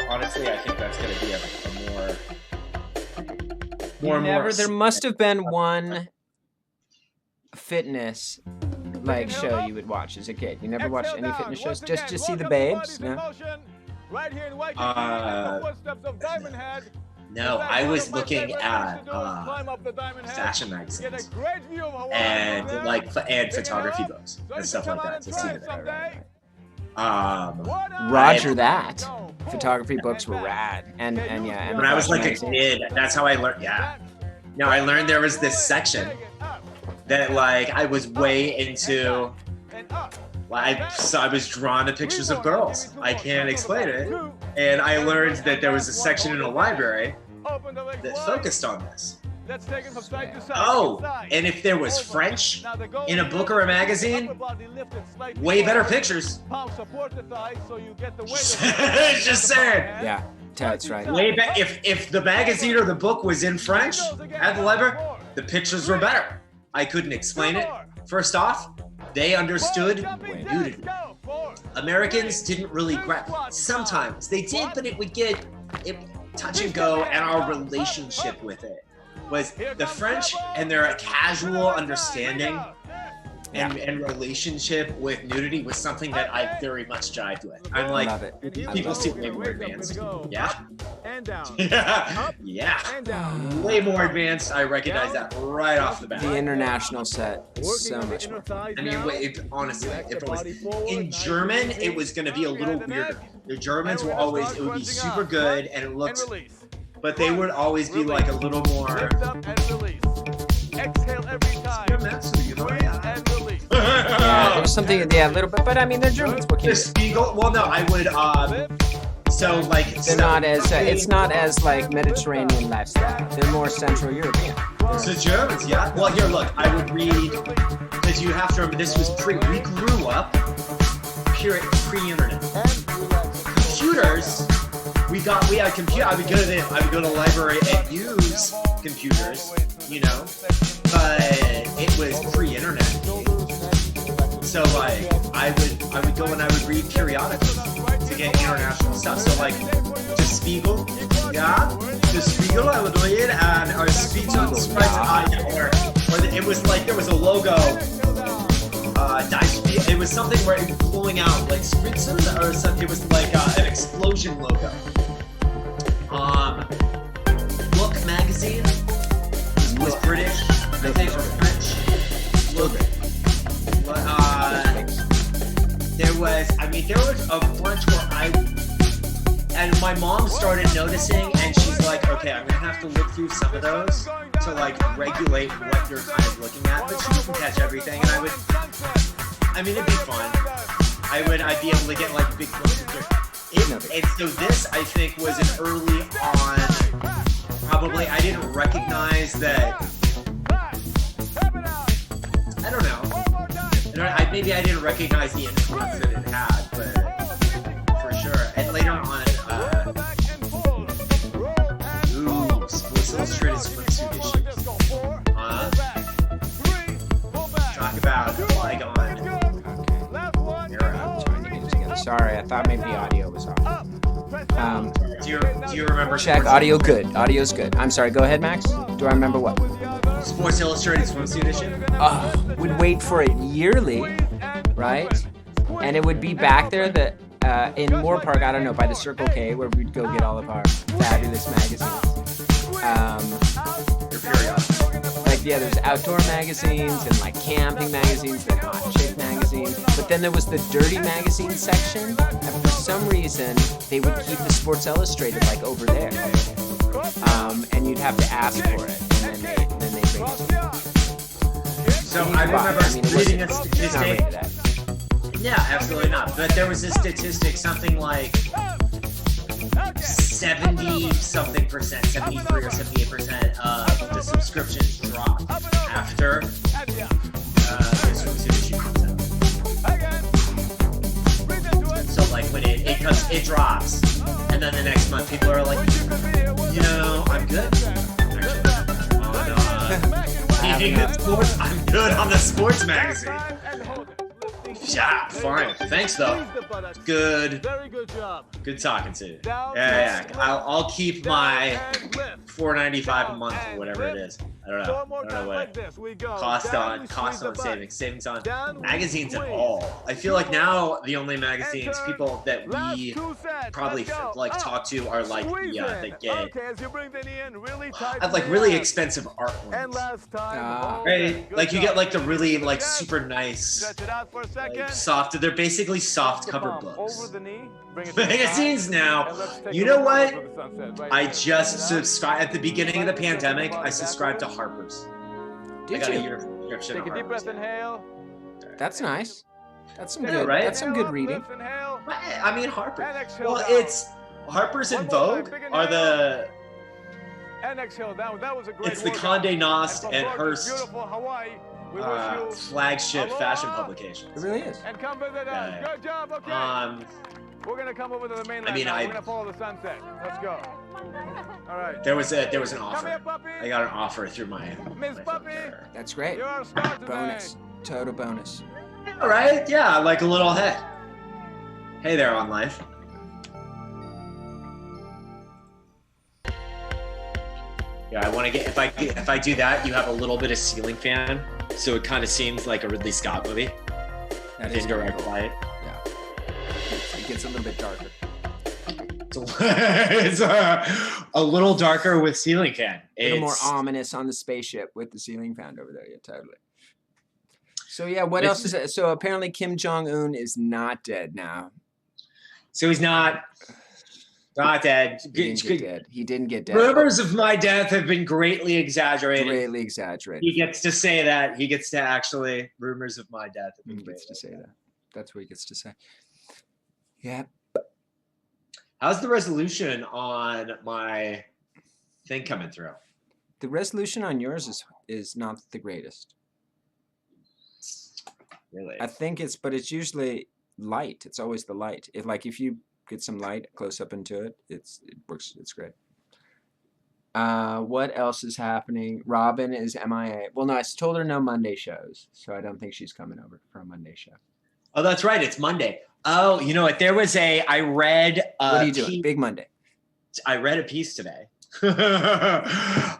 Honestly, I think that's going to be a more and more. There must have been one fitness like show you would watch as a kid. You never watched any fitness shows just to see the babes? No. No, I was looking at fashion magazines and and photography books and stuff like that to see that. Roger that. Photography books were rad, and yeah. And when I was like a magazines. kid, that's how I learned. Yeah. No, I learned there was this section that like I was way into. So I was drawn to pictures of girls. I can't explain it. And I learned that there was a section in a library that focused on this. Oh, and if there was French in a book or a magazine, way better pictures. Just saying. Yeah, that's right. Way better. If the magazine or the book was in French at the library, the pictures were better. I couldn't explain it. First off, they understood nudity. Americans didn't really grasp. Sometimes they did, but it would get touch and go, and our relationship with it was the French and their casual understanding and relationship with nudity was something that I very much jived with. I'm like, Love it. people seem way more advanced. Yeah. Yeah. Way more advanced. I recognize that right off the bat. The international set is so much fun. I mean, honestly, if it was in German, it was going to be a little weirder. The Germans were always, it would be super good and it looked, but they would always be like a little more. Exhale every time. Yeah, there's something, a little bit, but I mean, they're Germans. What can The you do? Spiegel. Well, no, I would. So like, They're not as, it's not as like Mediterranean lifestyle. They're more Central European. So Germans, yeah. Well, here, look, I would read because you have to remember this was we grew up pre-internet. Computers, we had computer. I would go to the library and use computers, you know, but it was pre-internet. So like, I would go and I would read periodicals to get international stuff. So like, the Spiegel, yeah, the Spiegel I would read, and or Spiegel, it was like there was a logo. It was something where it was blowing out like Spritzer or something. It was like an explosion logo. Look magazine was British. I think or French. Look. But there was a bunch where and my mom started noticing, and she's like, okay, I'm gonna have to look through some of those to like regulate what you're kind of looking at, but she didn't catch everything, and it'd be fun. I'd be able to get like big books of and so this, I think, was an early on, probably, I didn't recognize that, I don't know. Maybe I didn't recognize the influence that it had, but for sure. And later on, Sports Illustrated swimsuit issues. Talk about bygone era. thought maybe the audio was off. Do you remember? Check audio good. Audio's good. I'm sorry. Go ahead, Max. Do I remember what? Sports Illustrated swimsuit issue? Would wait for it yearly, right? And it would be back there in Moore Park, I don't know, by the Circle K, where we'd go get all of our fabulous magazines. Your periodical. Like, yeah, there's outdoor magazines and like camping magazines and hot chick magazines. But then there was the dirty magazine section, and for some reason they would keep the Sports Illustrated like over there. And you'd have to ask for it, and then they bring it to you. So I remember reading a statistic. Not that. Yeah, absolutely not. But there was a statistic, something like 70-something%, 73 or 78% of the subscriptions drop after the swimsuit issue comes out. So like when it drops, and then the next month people are like, you know, I'm good. I'm good on the sports magazine. Yeah, fine. Thanks though. Good. Very good job. Good talking to you. Yeah. I'll keep my $4.95 a month or whatever it is. I don't know what cost on savings on magazines at all. I feel like now the only magazines people that we probably like talk to are like that get like really expensive art ones. Right? Like you get like the really like super nice like soft. They're basically soft cover books. Magazines now. You know what? I just subscribed at the beginning of the pandemic. I subscribed to Harper's. Did I got you? a year subscription Take to a deep Harper's. breath, inhale. That's nice. That's some Yeah, good. right? That's some good reading. I mean Harper's. Well, it's Harper's and Vogue are the. And exhale down. That was a great It's the workout. Condé Nast from and gorgeous, Hearst beautiful Hawaii, we wish you flagship fashion aloha. publications. It really is. And come visit us. Yeah. Good job. Okay. We're gonna come over to the mainland. I mean, now. I- We're gonna follow the sunset. Let's go. All right. There was an Come here, offer. puppy. I got an offer through my. Miss my Puppy. phone. That's great. You're a star today. Bonus. Total bonus. All right, yeah, like a little hey. Hey there, on life. Yeah, I want to get if I do that, you have a little bit of ceiling fan, so it kind of seems like a Ridley Scott movie. That With is indirect cool. light. Yeah. It gets a little bit darker. It's a little darker with ceiling fan. A little more It's- ominous on the spaceship with the ceiling fan over there. Yeah, totally. So yeah, what else is it? So apparently Kim Jong-un is not dead now. So he's not dead. He didn't get dead. He didn't get dead. Rumors of my death have been greatly exaggerated. Greatly exaggerated. He gets to say that. He gets to actually rumors of my death. Have been He gets to say greatly- that. That's what he gets to say. Yeah. How's the resolution on my thing coming through? The resolution on yours is not the greatest. Really? I think it's usually light. It's always the light. If you get some light close up into it, it works. It's great. What else is happening? Robin is MIA. Well, no, I told her no Monday shows, so I don't think she's coming over for a Monday show. Oh, that's right. It's Monday. Oh, you know what? There was I read. What are you doing? Big Monday. I read a piece today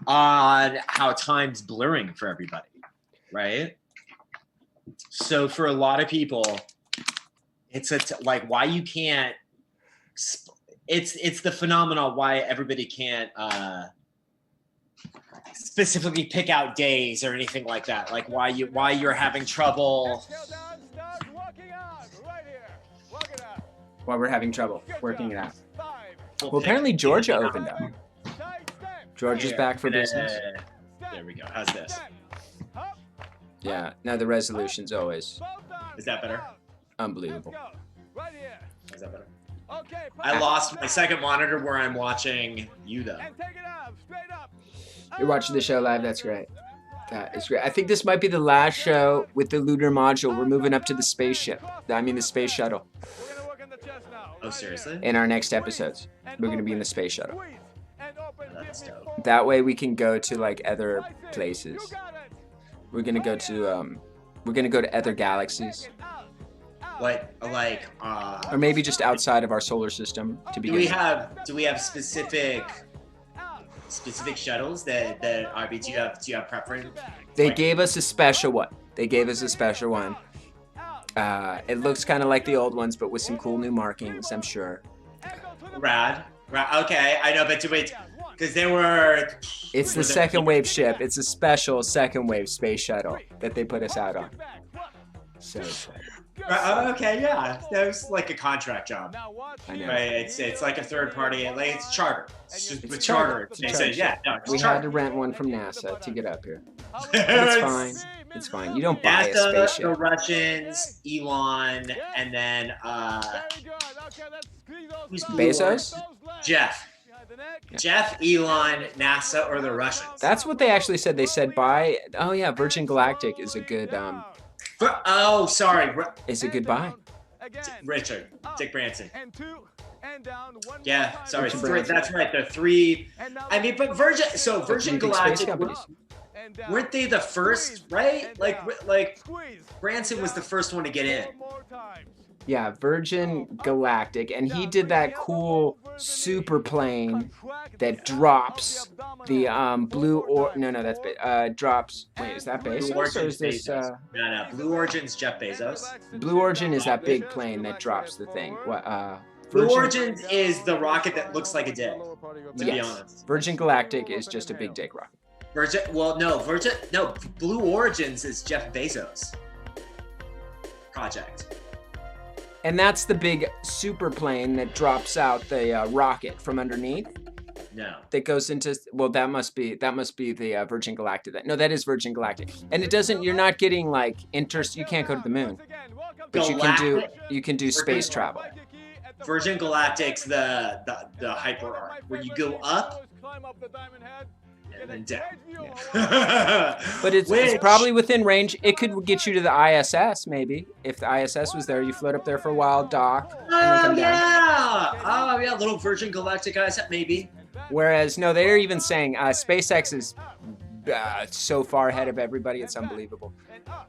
on how time's blurring for everybody, right? So for a lot of people, it's like why you can't. It's the phenomenon why everybody can't specifically pick out days or anything like that. Like why you're having trouble. Exhale down. Start walking out. Right here. Walk it out. Why we're having trouble working it out. 5. Well, apparently Georgia opened up. Tight step. Georgia's back for business. There we go. How's this? Step. Up. Yeah. Now the resolution's always Both arms. Is that better? unbelievable. Let's go. Right here. Is that better? Okay. I lost my second monitor where I'm watching you though. And take it up. Straight up. You're watching the show live. That's great. That is great. I think this might be the last show with the lunar module. We're moving up to the spaceship. I mean the space shuttle. We're gonna work in the chest now. Oh, seriously? In our next episodes, we're going to be in the space shuttle. Squeeze and open. That's Give me dope. That way we can go to like other Nice it. places. You got it. We're going to go to other galaxies. Out. Out. What like Or maybe just outside of our solar system to do begin we with. have specific shuttles that are do you have preference? They Like, gave us a special one. It looks kind of like the old ones, but with some cool new markings, I'm sure. rad. Okay, I know, but wait, because they were. It's the second wave ship. It's a special second wave space shuttle that they put us out on. So excited. Okay, yeah, that was like a contract job. I know. Right, it's like a third party, like it's charter. It's just It's with charter. charter. It's a They charter say, yeah, no, it's We had charter. to rent one from NASA to get up here. But it's fine. It's fine. You don't buy a NASA, the spaceship. Russians, Elon, and then who's Bezos? Jeff. Jeff, Elon, NASA, or the Russians. That's what they actually said. They said buy. Oh yeah, Virgin Galactic is a good Oh, sorry, buy. Richard, Dick Branson. And two, and down, one Yeah, more sorry, Richard three, Branson. that's right. The three. I mean, but Virgin Three big space Galactic, companies. and down. weren't they the first, right? Like Squeeze. Branson was the first one to get in. Four more times. Yeah, Virgin Galactic, and he did that cool super plane that drops the blue or no that's drops. Wait, is that Blue Bezos or Origin's is this Bezos. No, Blue Origin's Jeff Bezos. Blue Origin is that big plane that drops the thing? What Blue Virgin, Origin is the rocket that looks like a dick. To be Yes. honest. Virgin Galactic is just a big dick rocket. Blue Origins is Jeff Bezos project. And that's the big super plane that drops out the rocket from underneath. No. That goes into that must be the Virgin Galactic. No, that is Virgin Galactic. And it doesn't. You're not getting like You can't go to the moon, but you can do space travel. Virgin Galactic's the hyper arc where you go up and then down. But it's probably within range. It could get you to the ISS maybe. If the ISS was there, you float up there for a while, dock, and then come down. Little Virgin Galactic ISS maybe. Whereas no, they're even saying SpaceX is so far ahead of everybody. It's unbelievable.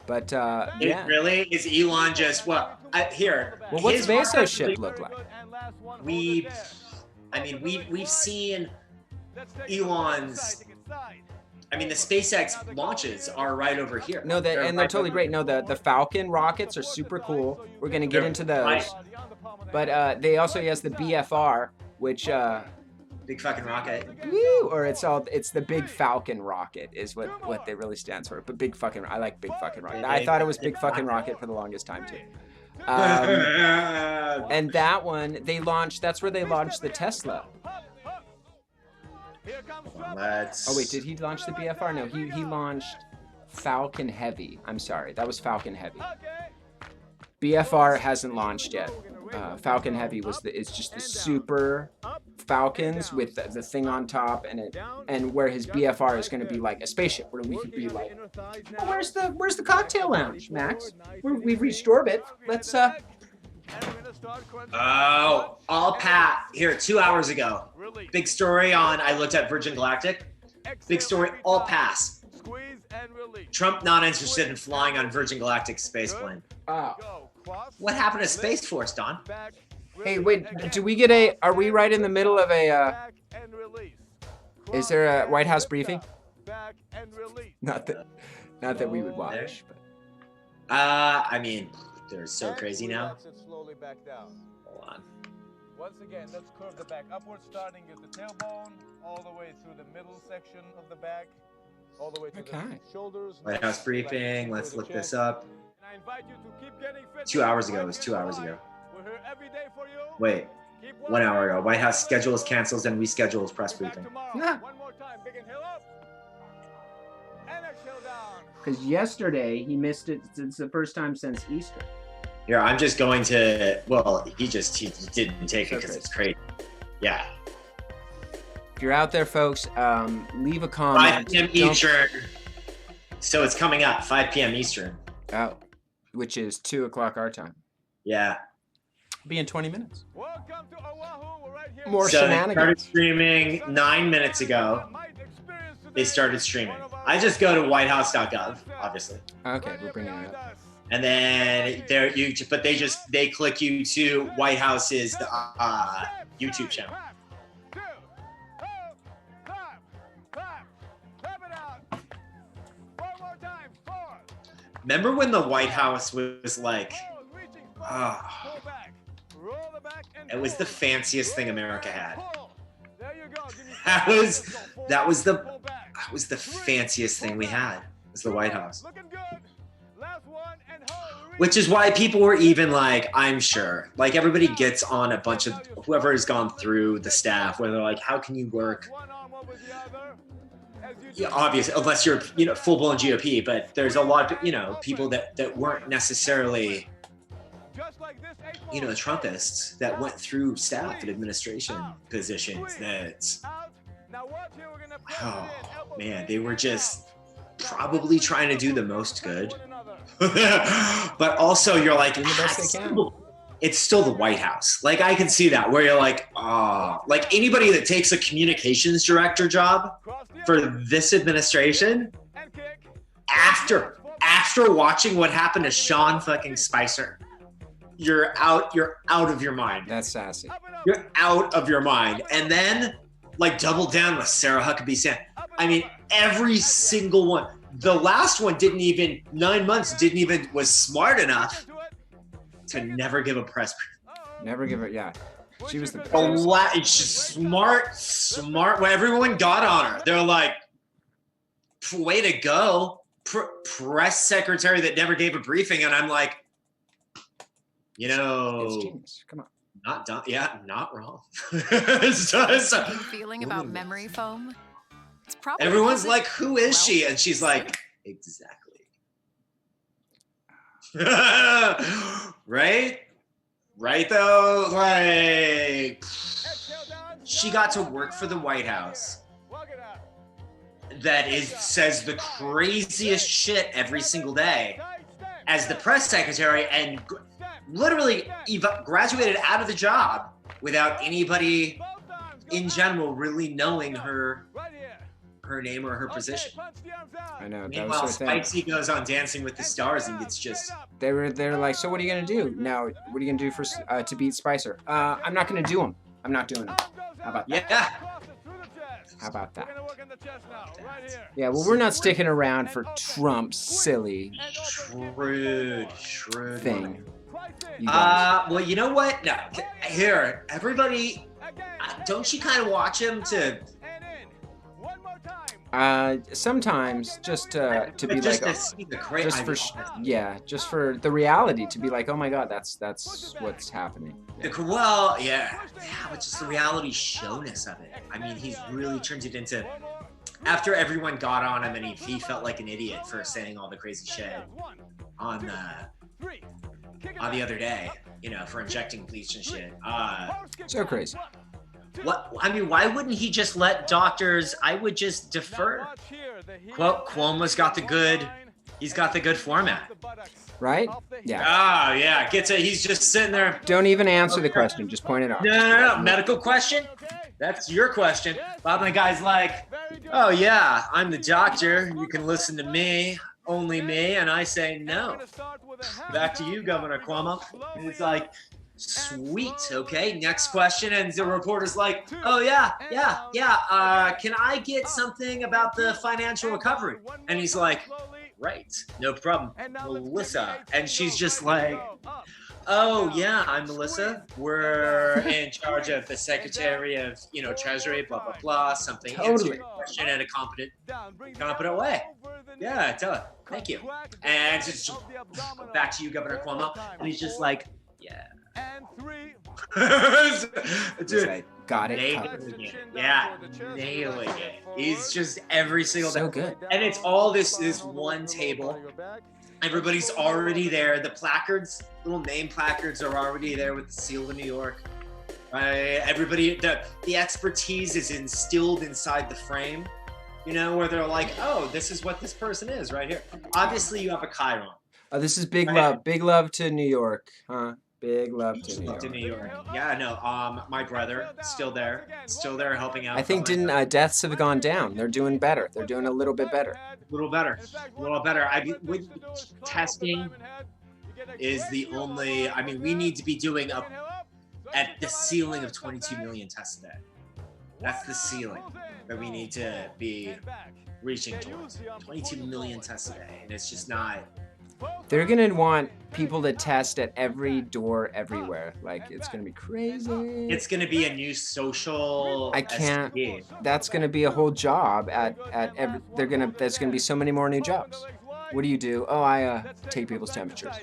But yeah. Really? Is Elon just here? Well, what's his Bezos' rocket ship look like? We've seen Elon's. I mean, the SpaceX launches are right over here. No, they're totally great. No, the Falcon rockets are super cool. We're gonna get into those. Right. But they also has the BFR, which Big fucking rocket. woo, or it's the Big Falcon rocket is what they really stands for. But I like Big Fucking Rocket. I thought it was Big Fucking Rocket for the longest time too. And that one that's where they launched the Tesla. Oh wait, did he launch the BFR? No, he launched Falcon Heavy. I'm sorry, that was Falcon Heavy. BFR hasn't launched yet. Falcon Heavy is just the super Falcons with the thing on top, and where his BFR is going to be like a spaceship, where we could be like, oh, where's the cocktail lounge, Max? We've reached orbit. Let's Oh, all Pat here 2 hours ago. Big story on. I looked at Virgin Galactic. Big story. All pass. Trump not interested in flying on Virgin Galactic spaceplane. What happened to Space Force, Don? Hey, wait. Do we get are we right in the middle of is there a White House briefing? Not that we would watch. But. I mean, they're so crazy now. Slowly back down. Hold on. Once again, let's curve the back upward, starting at the tailbone, all the way through the middle section of the back, all the way to the shoulders. White House briefing. Let's look this up. And I invite you to keep getting fit. 2 hours ago. It was 2 hours ago. We're here every day for you. Wait. 1 hour ago. White House schedules cancels and reschedules press briefing. Yeah. One more time. Big inhale up. And exhale down. Because yesterday he missed it. It's the first time since Easter. Here, I'm just going to. Well, he didn't take it because it's crazy. Yeah. If you're out there, folks, leave a 5 comment. p.m. Eastern. So it's coming up 5 p.m. Eastern. Oh, which is 2 o'clock our time. Yeah. Be in 20 minutes. Welcome to Oahu. We're right here. More So they shenanigans. started streaming 9 minutes ago. They started streaming. I just go to whitehouse.gov, obviously. Okay, we're bringing it up. And then they click you to White House's YouTube channel. Remember when the White House was like, it was the fanciest thing America had. That was the fanciest thing we had. Was the White House. Which is why people were even like, I'm sure, like everybody gets on a bunch of whoever has gone through the staff, where they're like, how can you work? Yeah, obviously, unless you're, full blown GOP, but there's a lot of, people that weren't necessarily, the Trumpists that went through staff and administration positions that, oh man, they were just probably trying to do the most good. But also you're like, it's still the White House. Like I can see that where you're like, like anybody that takes a communications director job for this administration, after watching what happened to Sean fucking Spicer, you're out of your mind. That's sassy. You're out of your mind. And then like double down with Sarah Huckabee Sanders. I mean, every single one. The last one 9 months was smart enough to never give a press briefing. Never give it, yeah. She was the best. It's just smart. When everyone got on her, they're like, way to go. Press secretary that never gave a briefing. And I'm like, it's genius. Come on. Not done. Yeah, not wrong. Feeling about memory foam? Everyone's like, who is she? And she's like, exactly. Right though, like she got to work for the White House that says the craziest shit every single day as the press secretary, and literally graduated out of the job without anybody in general really knowing her name or her position. I know. Meanwhile, Spicy goes on Dancing with the Stars and gets just. They're like, so what are you gonna do now? What are you gonna do for to beat Spicer? I'm not gonna do him. I'm not doing him. How about that? Yeah. How about that? Yeah. Well, we're not sticking around for Trump's silly, shrewd thing. Well, you know what? No, here, everybody. Don't you kind of watch him to? Sometimes just to be like, just for the reality, to be like, oh my God, that's what's happening. Yeah. Well, yeah, but just the reality showness of it. I mean, he's really turned it into. After everyone got on him and he felt like an idiot for saying all the crazy shit on the other day, for injecting bleach and shit. So crazy. What I mean, why wouldn't he just let doctors? I would just defer. Cuomo's got the good. He's got the good format. Right? Yeah. Oh yeah, he's just sitting there. Don't even answer the question. Just point it out. No. Medical question? That's your question. Bob and the guy's like, oh yeah, I'm the doctor. You can listen to me, only me, and I say no. Back to you, Governor Cuomo. And it's like. Sweet. Okay. Next question. And the reporter's like, oh, yeah. Can I get something about the financial recovery? And he's like, right. No problem. Melissa. And she's just like, oh, yeah, I'm Melissa. We're in charge of the Secretary of, Treasury, blah, blah, blah. Something. Totally. Question in a competent way. Yeah, tell her. Thank you. And just back to you, Governor Cuomo. And he's just like, yeah. And 3. Dude, got it. Nailing it. Yeah, nailing it. He's just every single so day. Good. And it's all this one table. Everybody's already there. The placards, little name placards, are already there with the seal of New York. Everybody, the expertise is instilled inside the frame. Where they're like, oh, this is what this person is right here. Obviously, you have a Chiron. This is big love. Big love to New York, huh? Big love to New York. Yeah, no. My brother still there helping out. I think deaths have gone down. They're doing better. They're doing a little bit better. A little better. I mean, with testing, is the only. I mean, we need to be doing up at the ceiling of 22 million tests a day. That's the ceiling that we need to be reaching towards. 22 million tests a day, and it's just not. They're gonna want people to test at every door everywhere. Like, it's gonna be crazy. It's gonna be a new social. I can't. STD. That's gonna be a whole job at every. There's gonna be so many more new jobs. What do you do? Oh, I take people's temperatures.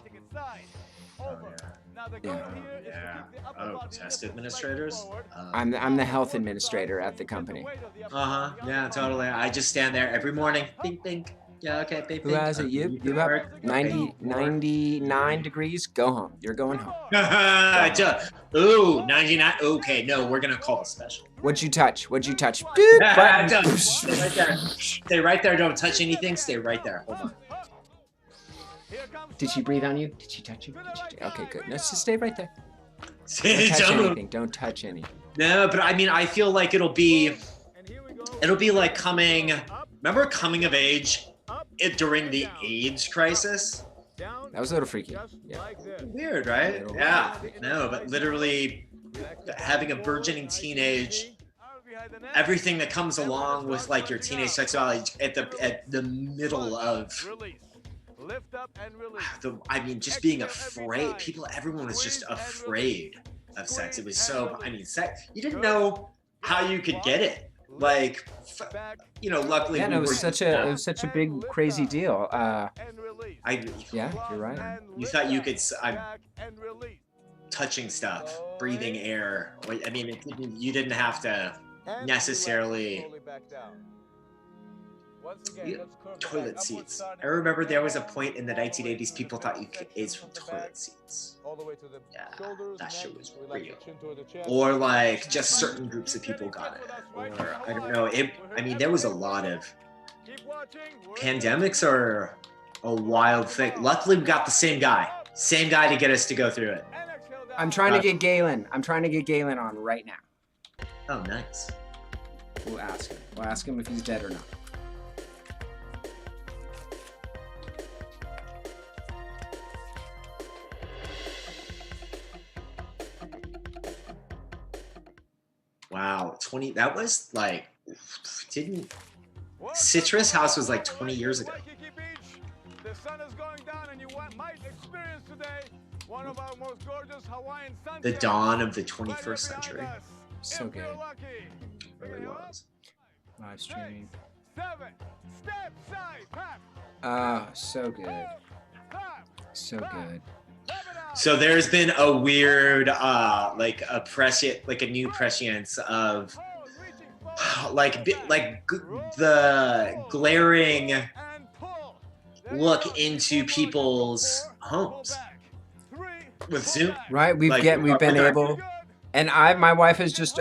Yeah. Yeah. Oh, test administrators. I'm the health administrator at the company. Yeah, totally. I just stand there every morning. Bing, bing. Yeah, okay, bing, Who bing. has it? You have 99 degrees. Go home. You're going home. Ooh, 99. Okay, no, we're gonna call a special. What'd you touch? Dude, button. Stay right there. Stay right there. Don't touch anything. Stay right there. Hold on. Did she breathe on you? Did she touch you? Okay, good. No, just stay right there. Don't touch anything. No, but I mean, I feel like it'll be like coming. Remember coming of age during the AIDS crisis? That was a little freaky. Yeah. Weird, right? Yeah. No, but literally having a burgeoning teenage, everything that comes along with like your teenage sexuality at the middle of. I mean, just being afraid. Everyone was just afraid of sex. It was so. I mean, sex. You didn't know how you could get it. Like, luckily. Yeah, no, it was such a big crazy deal. Yeah, you're right. You thought you could. I'm touching stuff, breathing air. I mean, you didn't have to necessarily. Toilet seats. I remember there was a point in the 1980s people thought you could AIDS from toilet seats. Yeah, that shit was real. Or like just certain groups of people got it. Or I don't know. I mean, there was a lot of pandemics are a wild thing. Luckily, we got the same guy to get us to go through it. I'm trying to get Galen. On right now. Oh, nice. We'll ask him. We'll ask him if he's dead or not. Wow, 20. That was like, Citrus House was like 20 years ago. The sun is going down, and you might experience today one of our most gorgeous Hawaiian sunsets. The dawn of the 21st century. So good. It really was. Live streaming. 7, step side, So good. So good. So there's been a weird, like a new prescience of, the glaring look into people's homes with Zoom. Right, we've been able, and my wife has just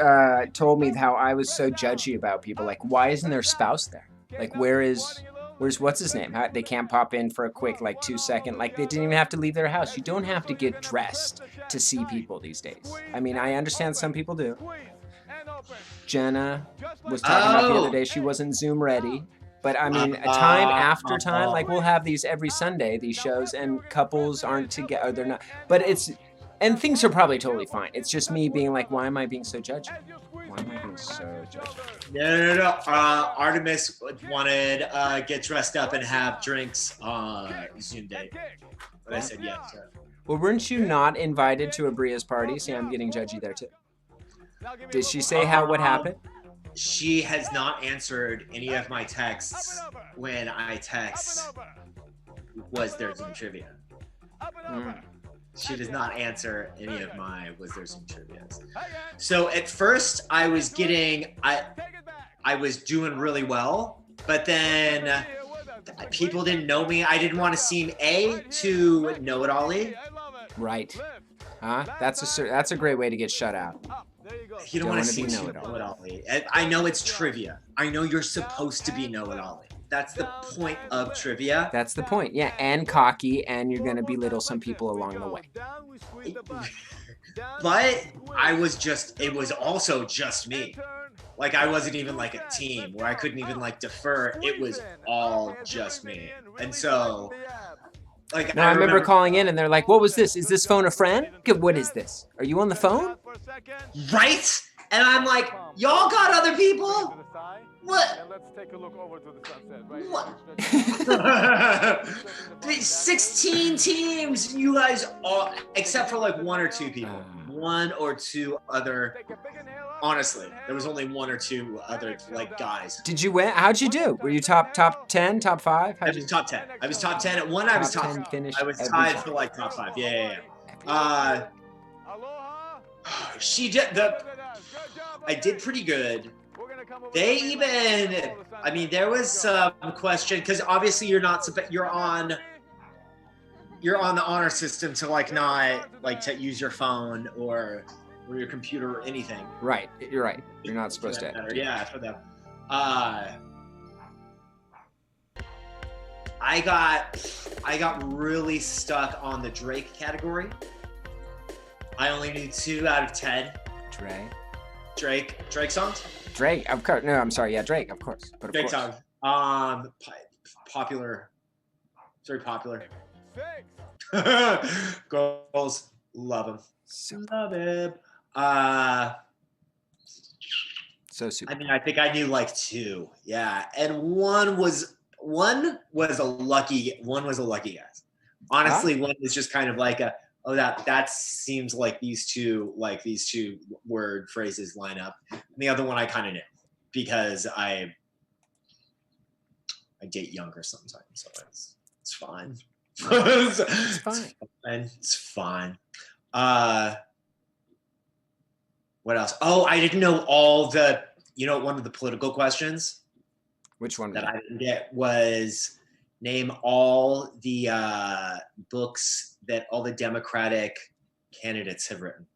told me how I was so judgy about people. Like, why isn't their spouse there? Like, where's what's his name? They can't pop in for a quick 2-second. Like, they didn't even have to leave their house. You don't have to get dressed to see people these days. I mean, I understand some people do. Jenna was talking about the other day she wasn't Zoom ready. But I mean, time after time, we'll have these every Sunday, these shows, and couples aren't together. They're not. But and things are probably totally fine. It's just me being like, why am I being so judgy? Why am I being so judgy? No. Artemis wanted get dressed up and have drinks on Zoom date. But I said yes. Sir. Well, weren't you not invited to Abria's party? See, I'm getting judgy there too. Did she say what happened? She has not answered any of my texts when I text, was there Zoom trivia? She does not answer any of my was there Zoom trivias. So at first I was doing really well, but then people didn't know me. I didn't want to seem too know-it-all-y. Right. Huh? That's a great way to get shut out. You don't want to seem too know-it-all-y. I know it's trivia. I know you're supposed to be know-it-all-y. That's the point of trivia. That's the point, yeah. And cocky, and you're going to belittle some people along the way. But it was also just me. Like, I wasn't even like a team where I couldn't even defer. It was all just me. And so Like No, I remember calling in and they're like, "What was this? Is this phone a friend? What is this? Are you on the phone?" right? And I'm like, y'all got other people? What? And let's take a look over to the sunset. What? 16 teams, you guys all, except for like one or two people. One or two other, honestly, there was only one or two other like guys. Did you win? How'd you do? Were you top 10, top 5? I was top 10. I was top 10 at one. I was top 10 finish. I was tied for like top 5. Yeah. She did I did pretty good. They even, I mean, there was some question because obviously you're on the honor system to like not like to use your phone or your computer or anything. Right, you're right. You're not supposed to. Yeah, for them. I got really stuck on the Drake category. I only knew 2 out of 10. Drake songs. Drake, of course. No, I'm sorry. Yeah, Drake, of course. But of Drake course. songs. Popular. It's very popular. Girls love him. Love him. So super. I mean, I think I knew like 2. Yeah, and one was a lucky guess. Honestly, one was just kind of like that seems like these two word phrases line up. And the other one I kind of knew because I date younger sometimes, so it's fine. It's fine. It's fine. What else? Oh, I didn't know all the, one of the political questions. Which one? That I didn't get was name all the books that all the Democratic candidates have written.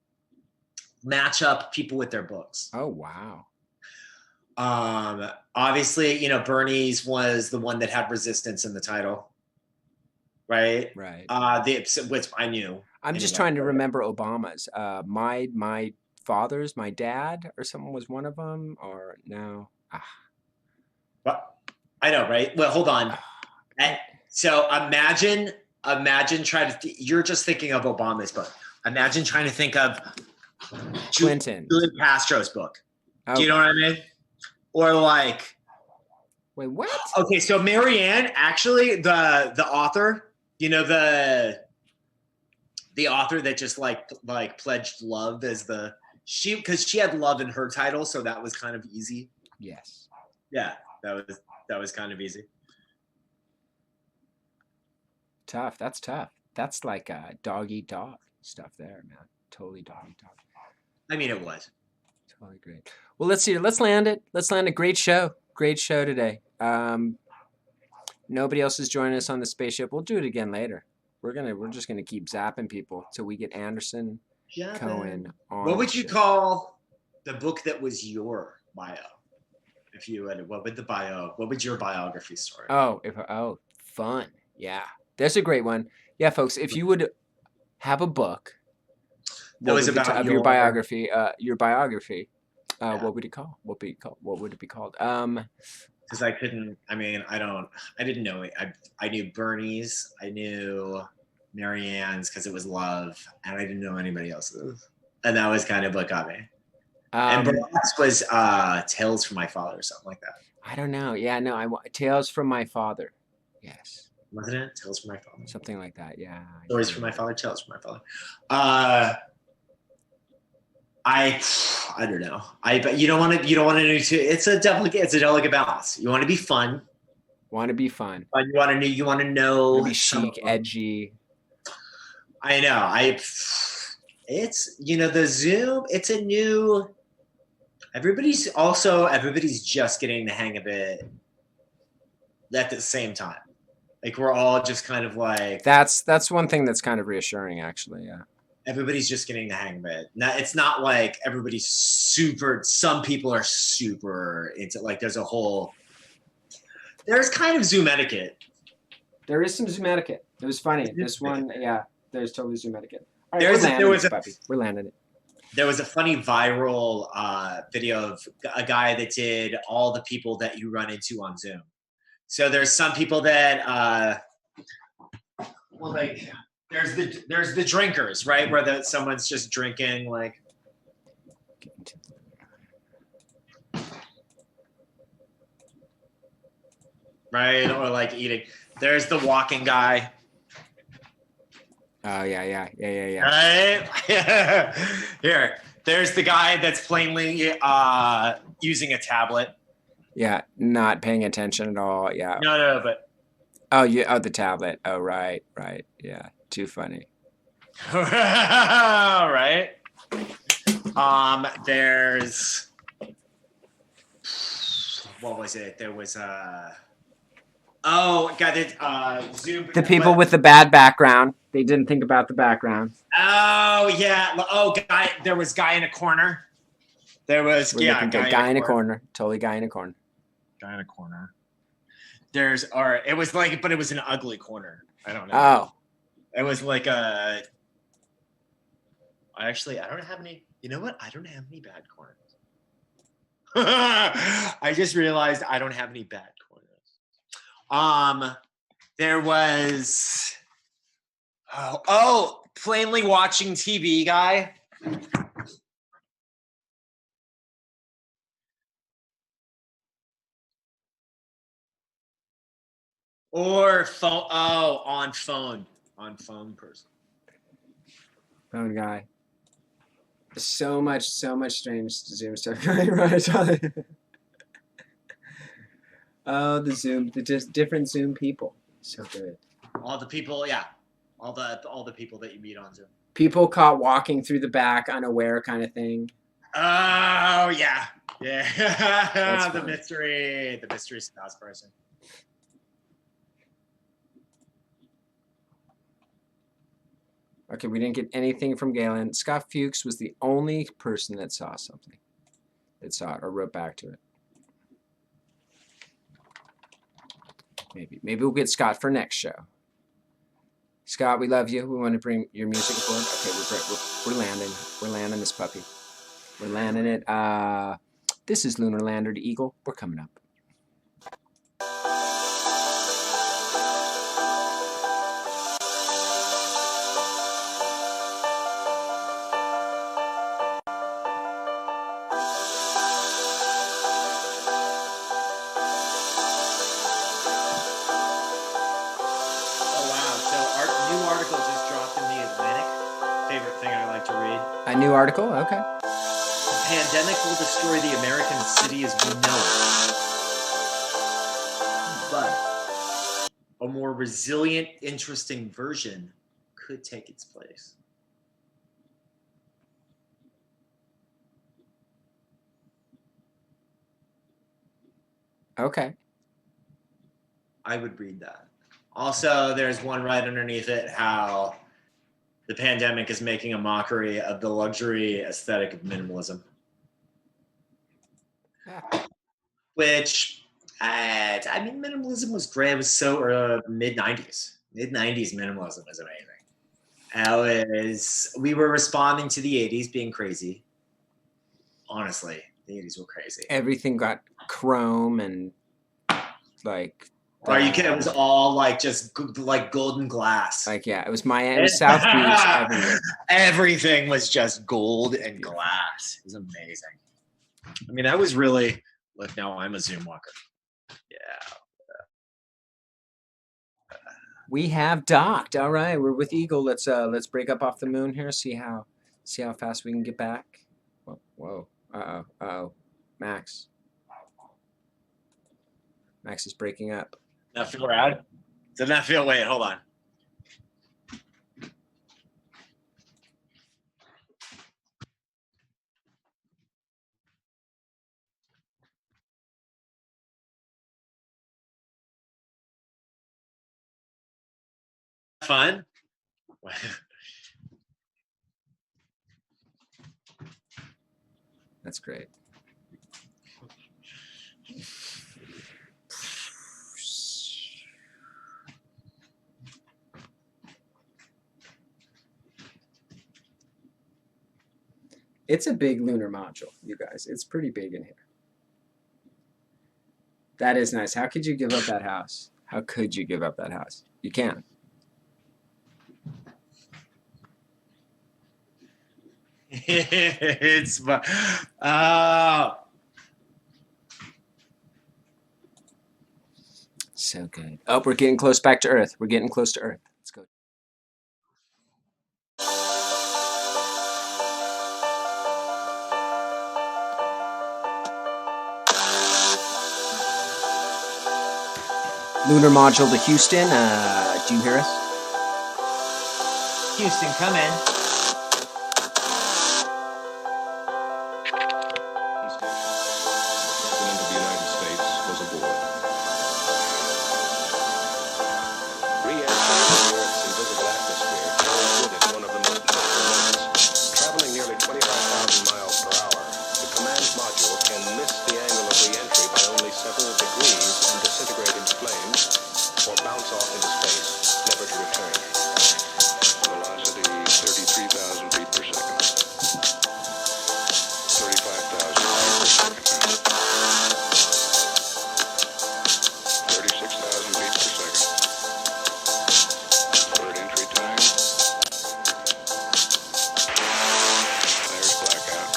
Match up people with their books. Oh, wow. Obviously, Bernie's was the one that had resistance in the title. Right? Right. Which I knew. I'm just trying to remember Obama's. My father's, my dad, or someone was one of them, or no? Well, I know, right? Well, hold on. So imagine trying to. You're just thinking of Obama's book. Imagine trying to think of Clinton, Julian Castro's book. Okay. Do you know what I mean? Or like. Wait, what? Okay, so Marianne, actually, the author, the author that just like pledged love as because she had love in her title, so that was kind of easy. Yes. Yeah, that was kind of easy. Tough. That's tough. That's like dog eat dog stuff there, man. Totally dog eat dog. I mean, it was. Totally great. Well, let's see. Let's land it. Let's land a great show. Great show today. Nobody else is joining us on the spaceship. We'll do it again later. We're just gonna keep zapping people till we get Anderson Cohen on. What would you call the book that was your bio? If you had, what would your biography story? Fun. Yeah, that's a great one. Yeah, folks, if you would have a book that was about your biography, what would it call? What would it be called? Because I didn't know it. I knew Bernie's, I knew Marianne's because it was love, and I didn't know anybody else's. And that was kind of what got me. And Barack's was Tales from My Father or something like that. I don't know. Yeah, no, Tales from My Father. Yes. Wasn't it? Tales from My Father. Something like that, yeah. Stories from My Father, Tales from My Father. I don't know. But you don't want to do too. It's a delicate balance. You want to be fun. You want to know. Be chic, edgy. I know. It's the Zoom. It's a new. Everybody's just getting the hang of it at the same time. Like we're all just kind of like. That's one thing that's kind of reassuring, actually. Yeah. Everybody's just getting the hang of it. Now, it's not like everybody's super. Some people are super into like. There's kind of Zoom etiquette. There is some Zoom etiquette. It was funny. This one, yeah. There's totally Zoom etiquette. All right, we're landing it. There was a funny viral video of a guy that did all the people that you run into on Zoom. So there's some people that Well, like there's the drinkers, right? Where someone's just drinking, like. Right, or like eating. There's the walking guy. Oh yeah. Right? Here. There's the guy that's plainly using a tablet. Yeah, not paying attention at all. Yeah. No, but Oh, the tablet. Oh, right. Yeah, too funny. right. There's what was it? There was got it. Zoom. The people with the bad background. They didn't think about the background. Oh yeah. Oh, guy. There was guy in a corner. There was guy in a corner. Totally guy in a corner. Guy in a corner. It was like, but it was an ugly corner. I don't know. Oh. It was like a. Actually, I don't have any. You know what? I don't have any bad corners. I just realized I don't have any bad corners. There was. Plainly watching TV guy. Or phone. Oh, on phone person. Phone guy. So much strange Zoom stuff going right on. Oh, the Zoom, the different Zoom people. So good. All the people, yeah. All the people that you meet on Zoom. People caught walking through the back, unaware kind of thing. Oh yeah. the mystery spouse person. Okay, we didn't get anything from Galen. Scott Fuchs was the only person that saw something. That saw it or wrote back to it. Maybe we'll get Scott for next show. Scott, we love you. We want to bring your music aboard. Okay, we're landing this puppy. We're landing it. This is Lunar Lander to Eagle. We're coming up. A new article? Okay. The pandemic will destroy the American city as we know it. But a more resilient, interesting version could take its place. Okay. I would read that. Also, there's one right underneath it, how the pandemic is making a mockery of the luxury aesthetic of minimalism. Which, minimalism was great. It was so mid-90s. Mid-90s minimalism was amazing. We were responding to the 80s being crazy. Honestly, the 80s were crazy. Everything got chrome and like... Are you kidding? It was all like just like golden glass. Like, yeah, it was Miami, South Beach, everywhere. Everything was just gold and glass. It was amazing. I mean, I was really, look, now I'm a Zoom walker. Yeah. We have docked. All right, we're with Eagle. Let's break up off the moon here. See how fast we can get back. Whoa. Uh-oh. Max is breaking up. That feel rad? Doesn't that feel? Wait, hold on. Fun? That's great. It's a big lunar module, you guys. It's pretty big in here. That is nice. How could you give up that house? How could you give up that house? You can. It's So good. Oh, we're getting close back to Earth. We're getting close to Earth. Let's go. Lunar module to Houston. Do you hear us? Houston, come in. President of the United States was aboard. Re-entry into the Earth's invisible atmosphere carries with it one of the most critical moments. Traveling nearly 25,000 miles per hour, the command module can miss the angle of re-entry by only several degrees and disintegrate into flames, or bounce off into space, never to return. Velocity 33,000 feet per second. 35,000 feet per second. 36,000 feet per second. Third entry time. There's blackout.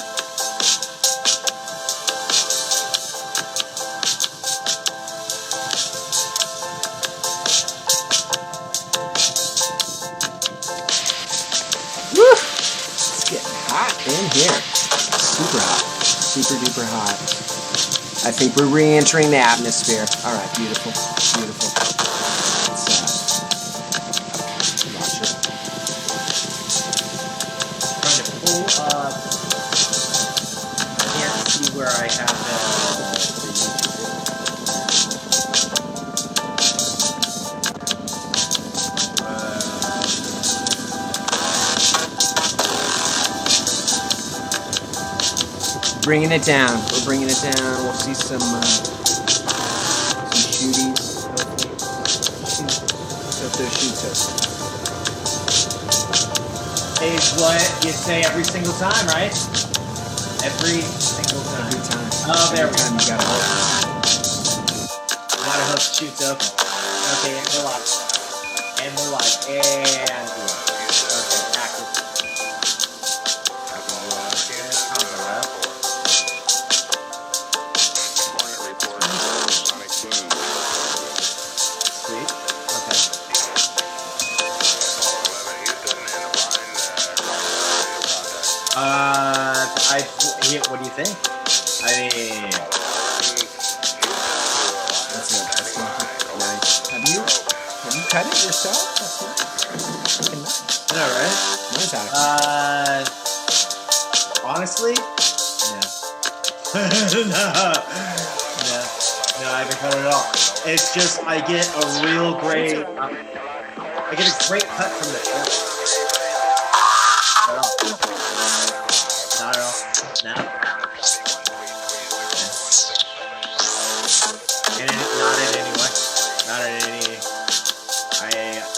Woo! It's getting hot in here. Super hot. Super duper hot. I think we're re-entering the atmosphere. All right, beautiful. Beautiful. Let's watch it. Trying to pull up. I can't see where I have the Bringing it down. We're bringing it down. We'll see some shooties. Hope those shoots us. is what you say every single time, right? Every single time. Every time. Oh, there Every we go. time you gotta hope. Gotta hope shoots open. Okay, and we're live. And we're live. And okay, active. Hornet report. Sonic boom. Sweet. Okay. 11 Houston in the blind. What do you think? I mean, That's it. That's nice. Have you cut it yourself? That's nice. Freaking nice. I know, right? Mine's out. Honestly, no. No, I haven't cut it at all. It's just I get a real great, I get a great cut from the shell. Not at all. No. And not in any way. Not in any.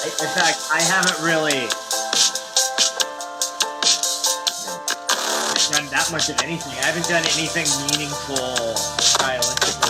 In fact, I haven't really done that much of anything. I haven't done anything meaningful stylistically